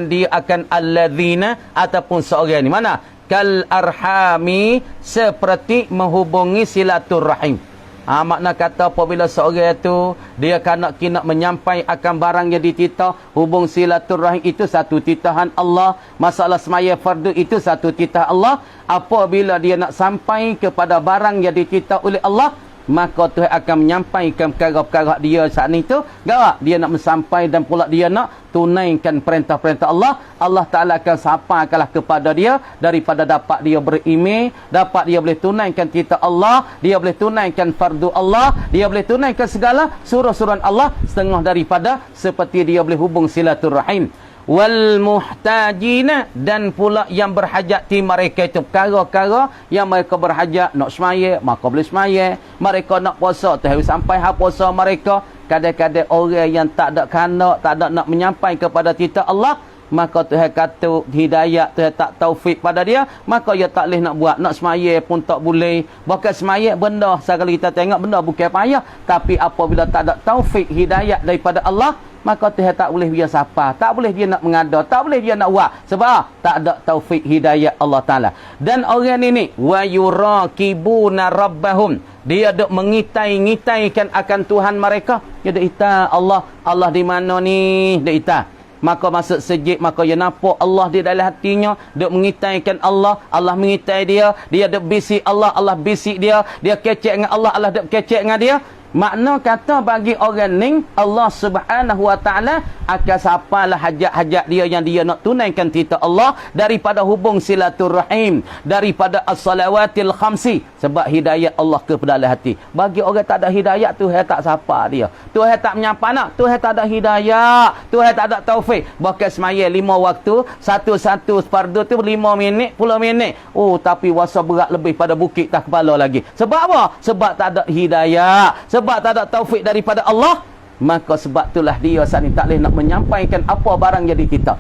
Dia akan alladzina ataupun seorang ni mana? Kal arhami, seperti menghubungi silaturrahim. Makna kata apabila seorang itu dia nak menyampai akan barang yang dititah, hubung silaturrahim itu satu titahan Allah. Masalah semaya fardu itu satu titah Allah. Apabila dia nak sampai kepada barang yang dititah oleh Allah, maka Tuhan akan menyampaikan perkara-perkara dia saat itu. Dia nak mensampai dan pula dia nak tunaikan perintah-perintah Allah. Allah Ta'ala akan sampaikanlah kepada dia daripada dapat dia berimeh, dapat dia boleh tunaikan titah Allah, dia boleh tunaikan fardu Allah, dia boleh tunaikan segala surah-surah Allah, setengah daripada seperti dia boleh hubung silaturrahim. Wal muhtajina, dan pula yang berhajat ti mereka itu perkara-perkara yang mereka berhajat nak semaya maka boleh semaya, mereka nak puasa tu harus sampai hak puasa mereka. Kadang-kadang orang yang tak ada kanak, tak ada nak menyampai kepada titah Allah, maka Tuhan kata hidayah, Tuhan tak taufik pada dia, maka dia tak boleh nak buat, nak semaya pun tak boleh. Bahkan semaya benda, sekali kita tengok benda bukan payah, tapi apabila tak ada taufik hidayah daripada Allah, maka Tuhan tak boleh dia sapa, tak boleh dia nak mengada, tak boleh dia nak buat. Sebab tak ada taufik hidayah Allah Ta'ala. Dan orang ini wa yurakibuna rabbahum, dia duk mengitai-ngitaikan akan Tuhan mereka. Dia duk ita Allah, Allah di mana ni? Duk ita. Maka masuk sejid, maka dia nampak Allah di dalam hatinya, duk mengitaikan Allah, Allah mengitai dia, dia duk bisik Allah, Allah bisik dia, dia kecek dengan Allah, Allah duk kecek dengan dia. Makna kata bagi orang ni, Allah Subhanahu Wa Ta'ala akan sapalah hajat-hajat dia yang dia nak tunaikan titah Allah daripada hubung silaturrahim, daripada as-salawatil khamsi. Sebab hidayat Allah ke dalam hati. Bagi orang tak ada hidayat, Tuhan tak sapa dia, Tuhan tak menyapa nak, Tuhan tak ada hidayat, Tuhan tak ada taufik. Bahkan semaya 5 waktu, satu-satu fardu tu 5 minit, 10 minit. Oh, tapi wasa berat lebih pada bukit tak kepala lagi. Sebab apa? Sebab tak ada hidayat, sebab tak ada taufik daripada Allah. Maka sebab itulah dia saat ni tak boleh nak menyampaikan apa barang jadi kita.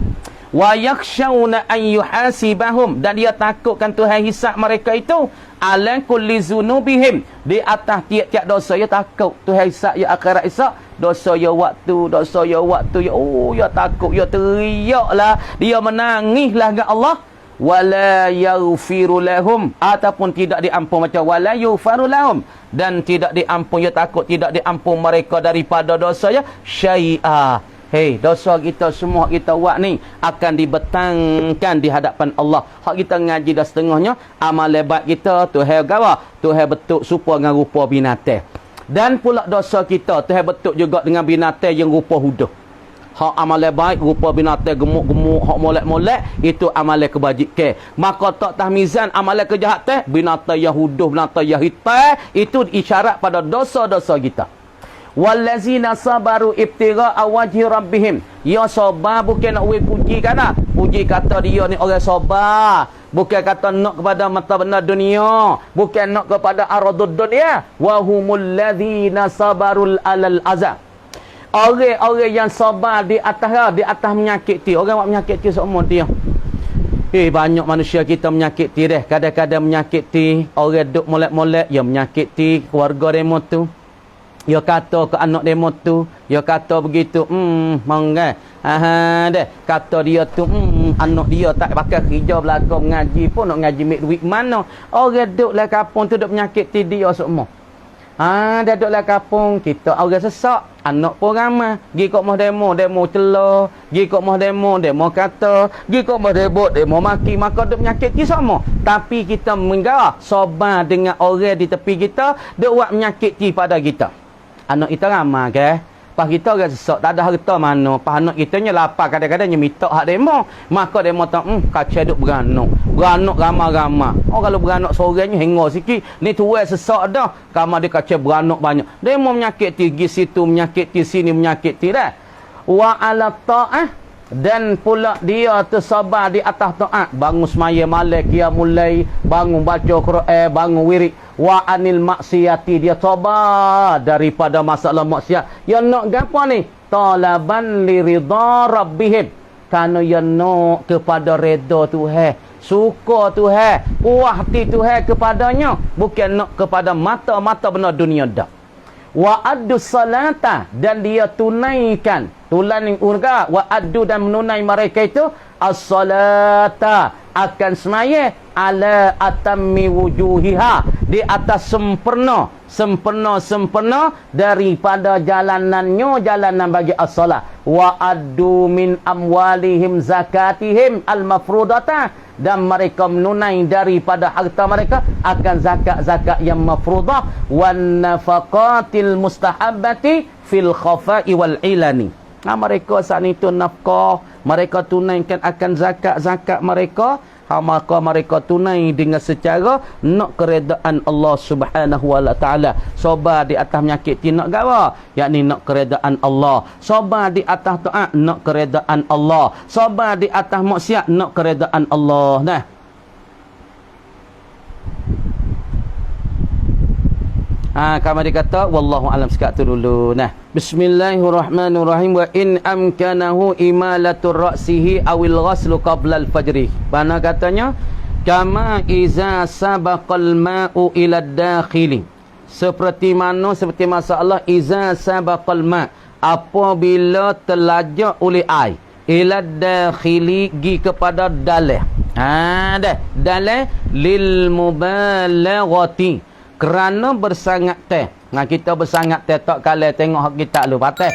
Wa yakhshawna an yuhasibahum, dan dia takutkan Tuhan hisab mereka itu ala kulli zunubihim, di atas tiap-tiap dosa. Dia takut Tuhan hisab ya akhirat hisab dosa ya waktu, dosa ya waktu ya. Oh, dia takut, dia teriaklah, dia menangislah dengan Allah. Wala yaghfiru lahum, ataupun tidak diampun, macam wala yughfaru lahum, dan tidak diampun, dia takut tidak diampun mereka daripada dosa ya syai'a. Hei, dosa kita semua kita buat ni akan dibetangkan di hadapan Allah. Hak kita ngaji dah setengahnya, amal lebat kita Tuhan gawa, Tuhan bentuk serupa dengan rupa binatang. Dan pula dosa kita Tuhan bentuk juga dengan binatang yang rupa hudah. Hak amal baik rupa binatang gemuk-gemuk, hak molek-molek, itu amal kebajikan. Maka tak tahmizan amal kejahatan, binatang yang huduh, binatang yang hitam, itu isyarat pada dosa-dosa kita. Wallazina sabaru ibtigha wajhi rabbihim, ya sabar bukan nak puji kana, puji kata dia ni orang sabar, bukan kata nak kepada mata benda dunia, bukan nak kepada aradud dunia. Wa humul ladzina sabarul alal azab, orang-orang yang sabar di atas menyakiti. Orang buat menyakiti semua dia. Banyak manusia kita menyakiti deh. Kadang-kadang menyakiti orang duk molek-molek, ya menyakiti keluarga demo tu. Ya kata ke anak demo tu, ya kata begitu, mangga. Deh, kata dia tu, anak dia tak pakai kerja belakang ngaji pun, nak ngaji mek duit mana. Orang duk lah kampung tu duk menyakiti dia semua. Dia duduk lah kampung, kita orang sesak, anak pun ramai. Gi kok mah demo celah, gi kok mah demo kata, gi kok mah demo maki, maka duk menyakiti semua. Tapi kita menggara sabar dengan orang di tepi kita, duk buat menyakiti pada kita. Anak kita ramai ke? Pas kita orang sesak, tak ada harta mana. Pas anak kita nya lapar, kadang-kadang nya minta hak demo. Maka demo tak, kacau duk beranak. Beranak ramai-ramai. Oh kalau beranak seorang nya hengok sikit. Ni tuai sesak dah. Kamar dia kacau beranak banyak. Demo menyakit tinggi situ, menyakit di sini, menyakit tidak. Wa ala ta'ah. Dan pula dia tersabar di atas taat, bangun semaya malam qiyamul lail, bangun baca Quran, bangun wirid. Wa anil maksiati, dia sabar daripada masalah maksiat. Ya nak gapo ni? Talaban li ridha rabbihim, kerana ya nak kepada redha Tuhan, suka Tuhan, puas hati Tuhan kepadanya, bukan nak kepada mata-mata benda dunia dah. Wa addu salata, dan dia tunaikan tulan urga wa addu, dan menunai mereka itu as-salata, akan semaya ala atammi wujuhiha, di atas sempurna daripada jalanan bagi as-salat. Wa addu min amwalihim zakatihim al-mafrudata, dan mereka menunai daripada harta mereka akan zakat-zakat yang mafrudah. Wan nafaqatil mustahabbati fil khafa'i wal ilani. Mereka saat itu nafkah, mereka tunaikan akan zakat-zakat mereka. Maka mereka tunai dengan secara nak keredaan Allah Subhanahu wa taala. Sabar di atas penyakit nak gawa, yakni nak keredaan Allah. Sabar di atas taat, nak keredaan Allah. Sabar di atas maksiat, nak keredaan Allah. Nah, kama dia kata wallahu alam sekat tu dulu. Nah, bismillahirrahmanirrahim. Wa in amkanahu imalatur ra'sihi awil ghaslu qabla al-fajri. Mana katanya? Kama iza sabaqal ma'u ila dakhili. Seperti masalah iza sabaqal ma', apabila terlajak oleh air ila dakhili, gi kepada dalam. Dalam lil mubalaghati, kerana bersangat teh. Kita bersangat teh tak kala tengok hak kita lu patah.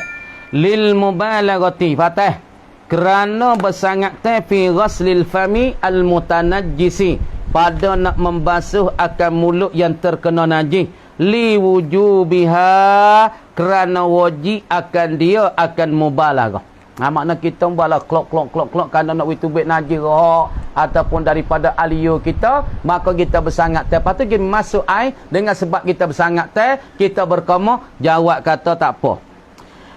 Lil mubalaghati, patah. Kerana bersangat teh fi ghaslil fami al mutanajjisi, pada nak membasuh akan mulut yang terkena najis. Li wujubiha, kerana wajib akan dia akan mubalaghah. Makna kita balah klok kerana nak witubik najis roh ataupun daripada aliyo kita, maka kita bersangat teh. Lepas tu kita masuk air, dengan sebab kita bersangat teh, kita berkoma, jawab kata tak apa.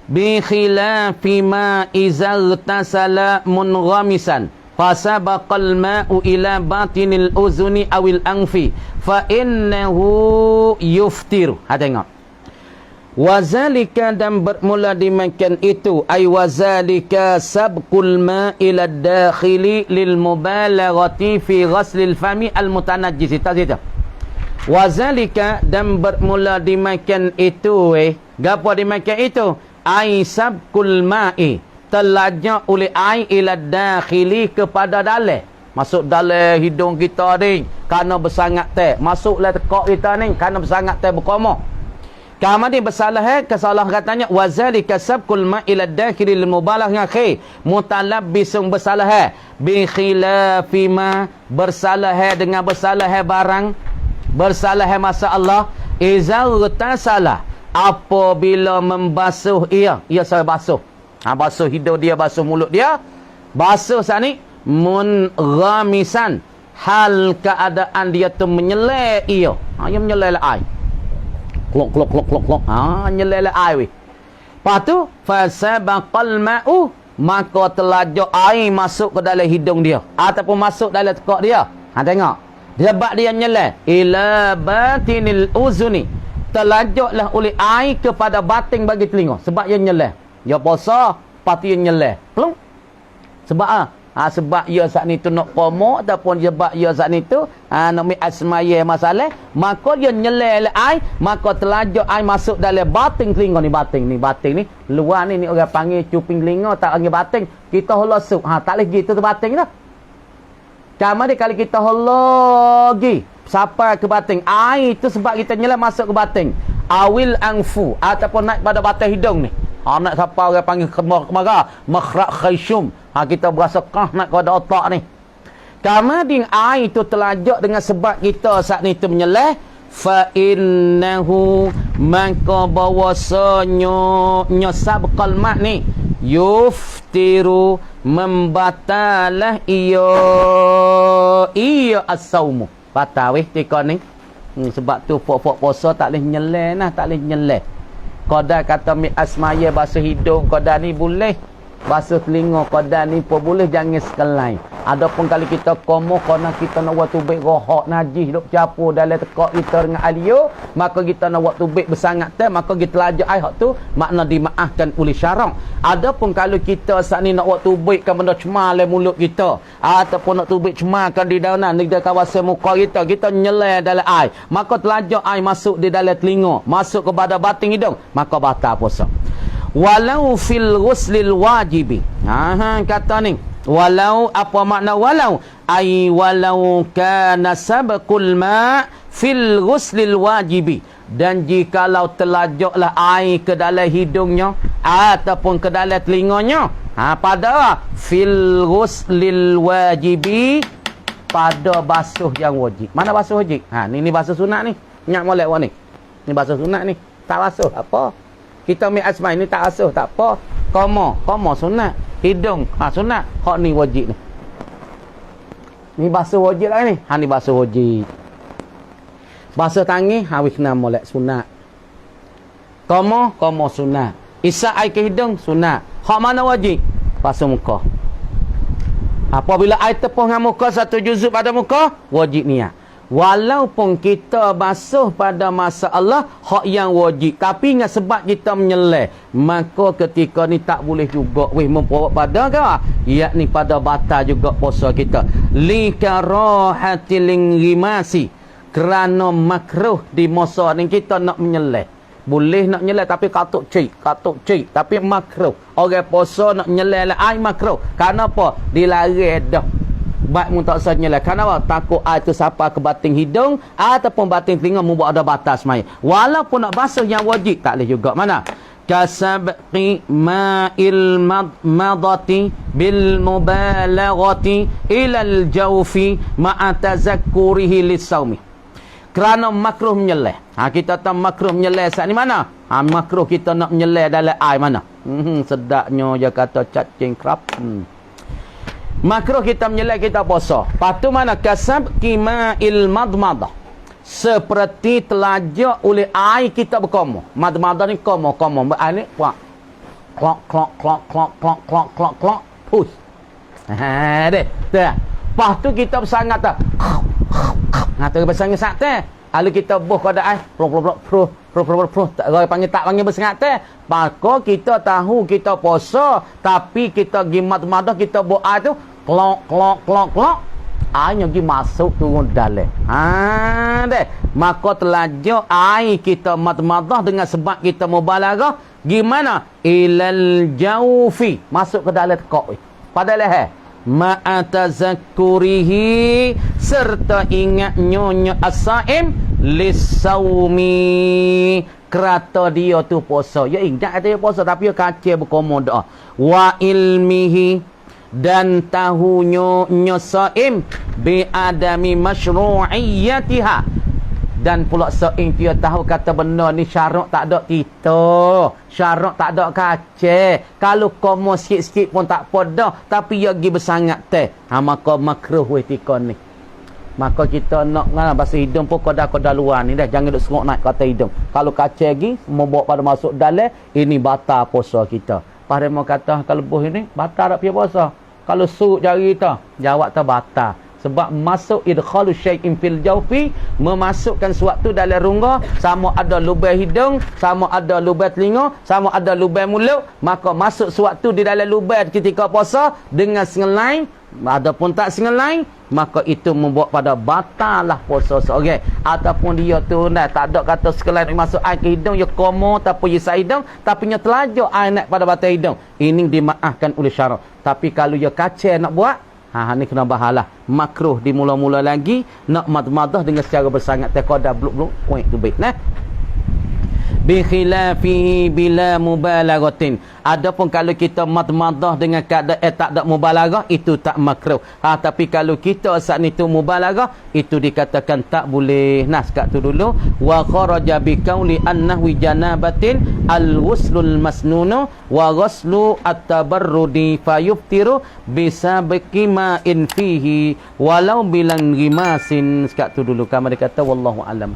Bi khilafi ma iza tasala munghamisan fasabaqal ma'u ila batinil uzuni awil anfi fa innahu yuftir. Tengok. Wazalika, dan bermula dimakan itu, ay wazalika sabqul ma ila dakhili lil mubalaghati fi ghaslil fami al mutanajjis. Tazita. Wazalika, dan bermula dimakan itu, gapo dimakan itu? Ay sabqul ma'i, terlajak oleh air ila dakhili, kepada dalam. Masuk dalam hidung kita ni kerana bersangat teh, masuklah tekak kita ni kerana bersangat teh berkoma. Kama dia bersalah, kesalah katanya wazalika sabqul ma ila dakhili lil mubalaghah khi mutalabbisun bersalah bi khilafi ma, bersalah dengan bersalah barang, bersalah masalah iza tasala, apabila membasuh ia saya basuh. Basuh hidung dia, basuh mulut dia, basuh sani munghamisan, hal keadaan dia tu menyelai ia. Ia menyelai air. Klok. Nyelele air. Lepas tu, fasabaqal ma'u, maka telajak air masuk ke dalam hidung dia. Ataupun masuk dalam tekak dia. Tengok. Sebab dia nyelele. Ila batinil uzuni. Telajaklah oleh air kepada batin bagi telinga. Sebab dia nyelele. Dia puasa, lepas tu dia nyelele. Klok. Sebab sebab ia saat ni tu nak komo, ataupun sebab ia saat ni tu nak asmaya masalah, maka dia nyelel air, maka telajak air masuk dalam batin telinga ni. Batin ni luar ni orang panggil cuping telinga, tak panggil batin. Kita holosuk, tak leh gitu tu batin dah. Cuma dia kalau kita hologi sampai ke batin, air tu sebab kita nyelel masuk ke batin. Awil angfu, ataupun naik pada batin hidung ni. Nak siapa orang panggil kemara makhraj khayshum. Kita berasa nak kepada otak ni. Kemudian air itu telajak dengan sebab kita saat ni tu menyeleh, fa innahu, maka bahwasanya sabqal mak ni yuftiru membatalah ia as-saumu batal weh tika ni. Sebab tu pok-pok puasa tak boleh nyeleh nah, tak boleh nyeleh. Qadar kata mi asmaya basuh hidung qadar ni boleh, basuh telinga qadar ni pun boleh, jangan sekelai. Adapun kalau kita komo kerana kita nak buat tubik rohak najis duk campur dalam tekak kita dengan alio, maka kita nak buat tubik bersangat teh, maka kita lajak air hak tu makna dimaafkan oleh syarak. Adapun kalau kita saat ni nak buat tubik kan benda cemar dalam mulut kita ataupun nak tubik cemarkan di daunan di kawasan muka kita nyelai dalam air, maka telajak air masuk di dalam telinga, masuk kepada batin hidung, maka batal puasa. Walau fil ghuslil wajibi. Kata ni walau, apa makna walau? Ai walau kana sabqul ma fil ghuslil wajibi. Dan jikalau telajaklah air ke dalam hidungnya ataupun ke dalam telinganya, pada fil ghuslil wajibi, pada basuh yang wajib. Mana basuh wajib? Ni basuh sunat ni. Nyak molek wa ni. Ni basuh sunat ni. Tak basuh apa? Kita ambil asma ini tak basuh tak apa. Komo sunat. Hidung sunat. Hak ni wajib ni. Ni basuh wajib lah ni. Ni basuh wajib. Basuh tangi wis kena molek sunat. Komo sunat. Isap air ke hidung sunat. Hak mana wajib? Basuh muka. Apabila air tepung dengan muka satu juzuk pada muka, wajib niat. Walaupun kita basuh pada masa Allah hak yang wajib, tapi dengan sebab kita menyeleh, maka ketika ni tak boleh juga membawa pada ke yakni pada batal juga puasa kita. Li karahatil rimasi, kerana makruh di masa ni kita nak menyeleh. Boleh nak nyeleh tapi katuk cik tapi makruh. Orang puasa nak nyeleh ai makruh. Kenapa? Dilarang dah. Baik mu tak usah nyeleh. Kenapa? Takut air tu sampai ke batin hidung ataupun batin telinga membuat ada batas mai. Walaupun nak basuh yang wajib tak boleh juga. Mana? Kasabqi ma'il madati bil mubalaghati ilal jawfi ma'a tazakkurihi lis-saumi. Kerana makruh menyeleh. Kita tahu makruh menyeleh saat ni mana? Makruh kita nak menyeleh dalam air mana? Sedapnya dia kata cacing krap. Makruh kita menyeleh kita puasa. Lepas tu mana? Kasab kima'il madmadah. Seperti telajak oleh air kita berkomo. Madmadah ni komo. Air ni klok. Klok. Push. Deh. Lepas tu kita bersangat tak. Tu bersangat sak teh. Lalu kita buh pada air. Pro. Tak panggil bersangat teh. Maka kita tahu kita puasa. Tapi kita pergi madmadah kita buh air tu. Klok. Airnya pergi masuk turun dalam. Deh. Maka telajak air kita madmadah dengan sebab kita mubalaghah. Gimana? Ilal jaufi. Masuk ke dalam tekak. Pada leher. Ma'atazakkurihi, serta ingat nyonya as-saim lis-saumi, kerata dia tu puasa. Ya ingat dia puasa tapi dia kacau berkomo doa. Wa ilmihi, dan tahunya saim bi adami masyru'iyyatiha, dan pula saim dia tahu kata benda ni syarat tak ada kita, syarat tak ada kacau. Kalau komo sikit-sikit pun tak apa dah, tapi dia pergi bersangat teh, maka makruh tika ni. Maka kita nak basuh hidung pun koda-koda luar ni dah, jangan duk serok naik kata hidung. Kalau kacau lagi membawa pada masuk dalam, ini batal puasa kita. Pada mau kata kalau buh ini batal tak puasa. Kalau surut jari kita, jawab tak batal. Sebab masuk idkhalu syai'in fil jawfi, memasukkan sesuatu dalam rongga, sama ada lubang hidung, sama ada lubang telinga, sama ada lubang mulut, maka masuk sesuatu di dalam lubang ketika puasa dengan sengelai, adapun tak sengelai, maka itu membuat pada batal lah puasa seorang. Ataupun dia tu tak ada kata sekalian masuk air ke hidung, dia komo tapi dia hidung, tapi dia telajak air naik pada batang hidung. Ini dimaafkan oleh syarak. Tapi kalau dia kacau nak buat, ni kena bahalah. Makruh di mula-mula lagi nak madmadah dengan secara bersangat tekoda bluk-bluk point tu baik nah. bi khilafihi bila mubalaghatin. Adapun kalau kita madmadah dengan keadaan tak ada mubalaghah, itu tak makruh. Tapi kalau kita saat itu mubalaghah, itu dikatakan tak boleh. Nah, sekat tu dulu. Wa kharaja bi qauli annahu janabatin al-ghuslul masnunu wa ghuslu at-tabarrudi fayuftiru bisabqi ma'in fihi walau bilang rimasin. Sekat tu dulu. Kama dia kata wallahu alam.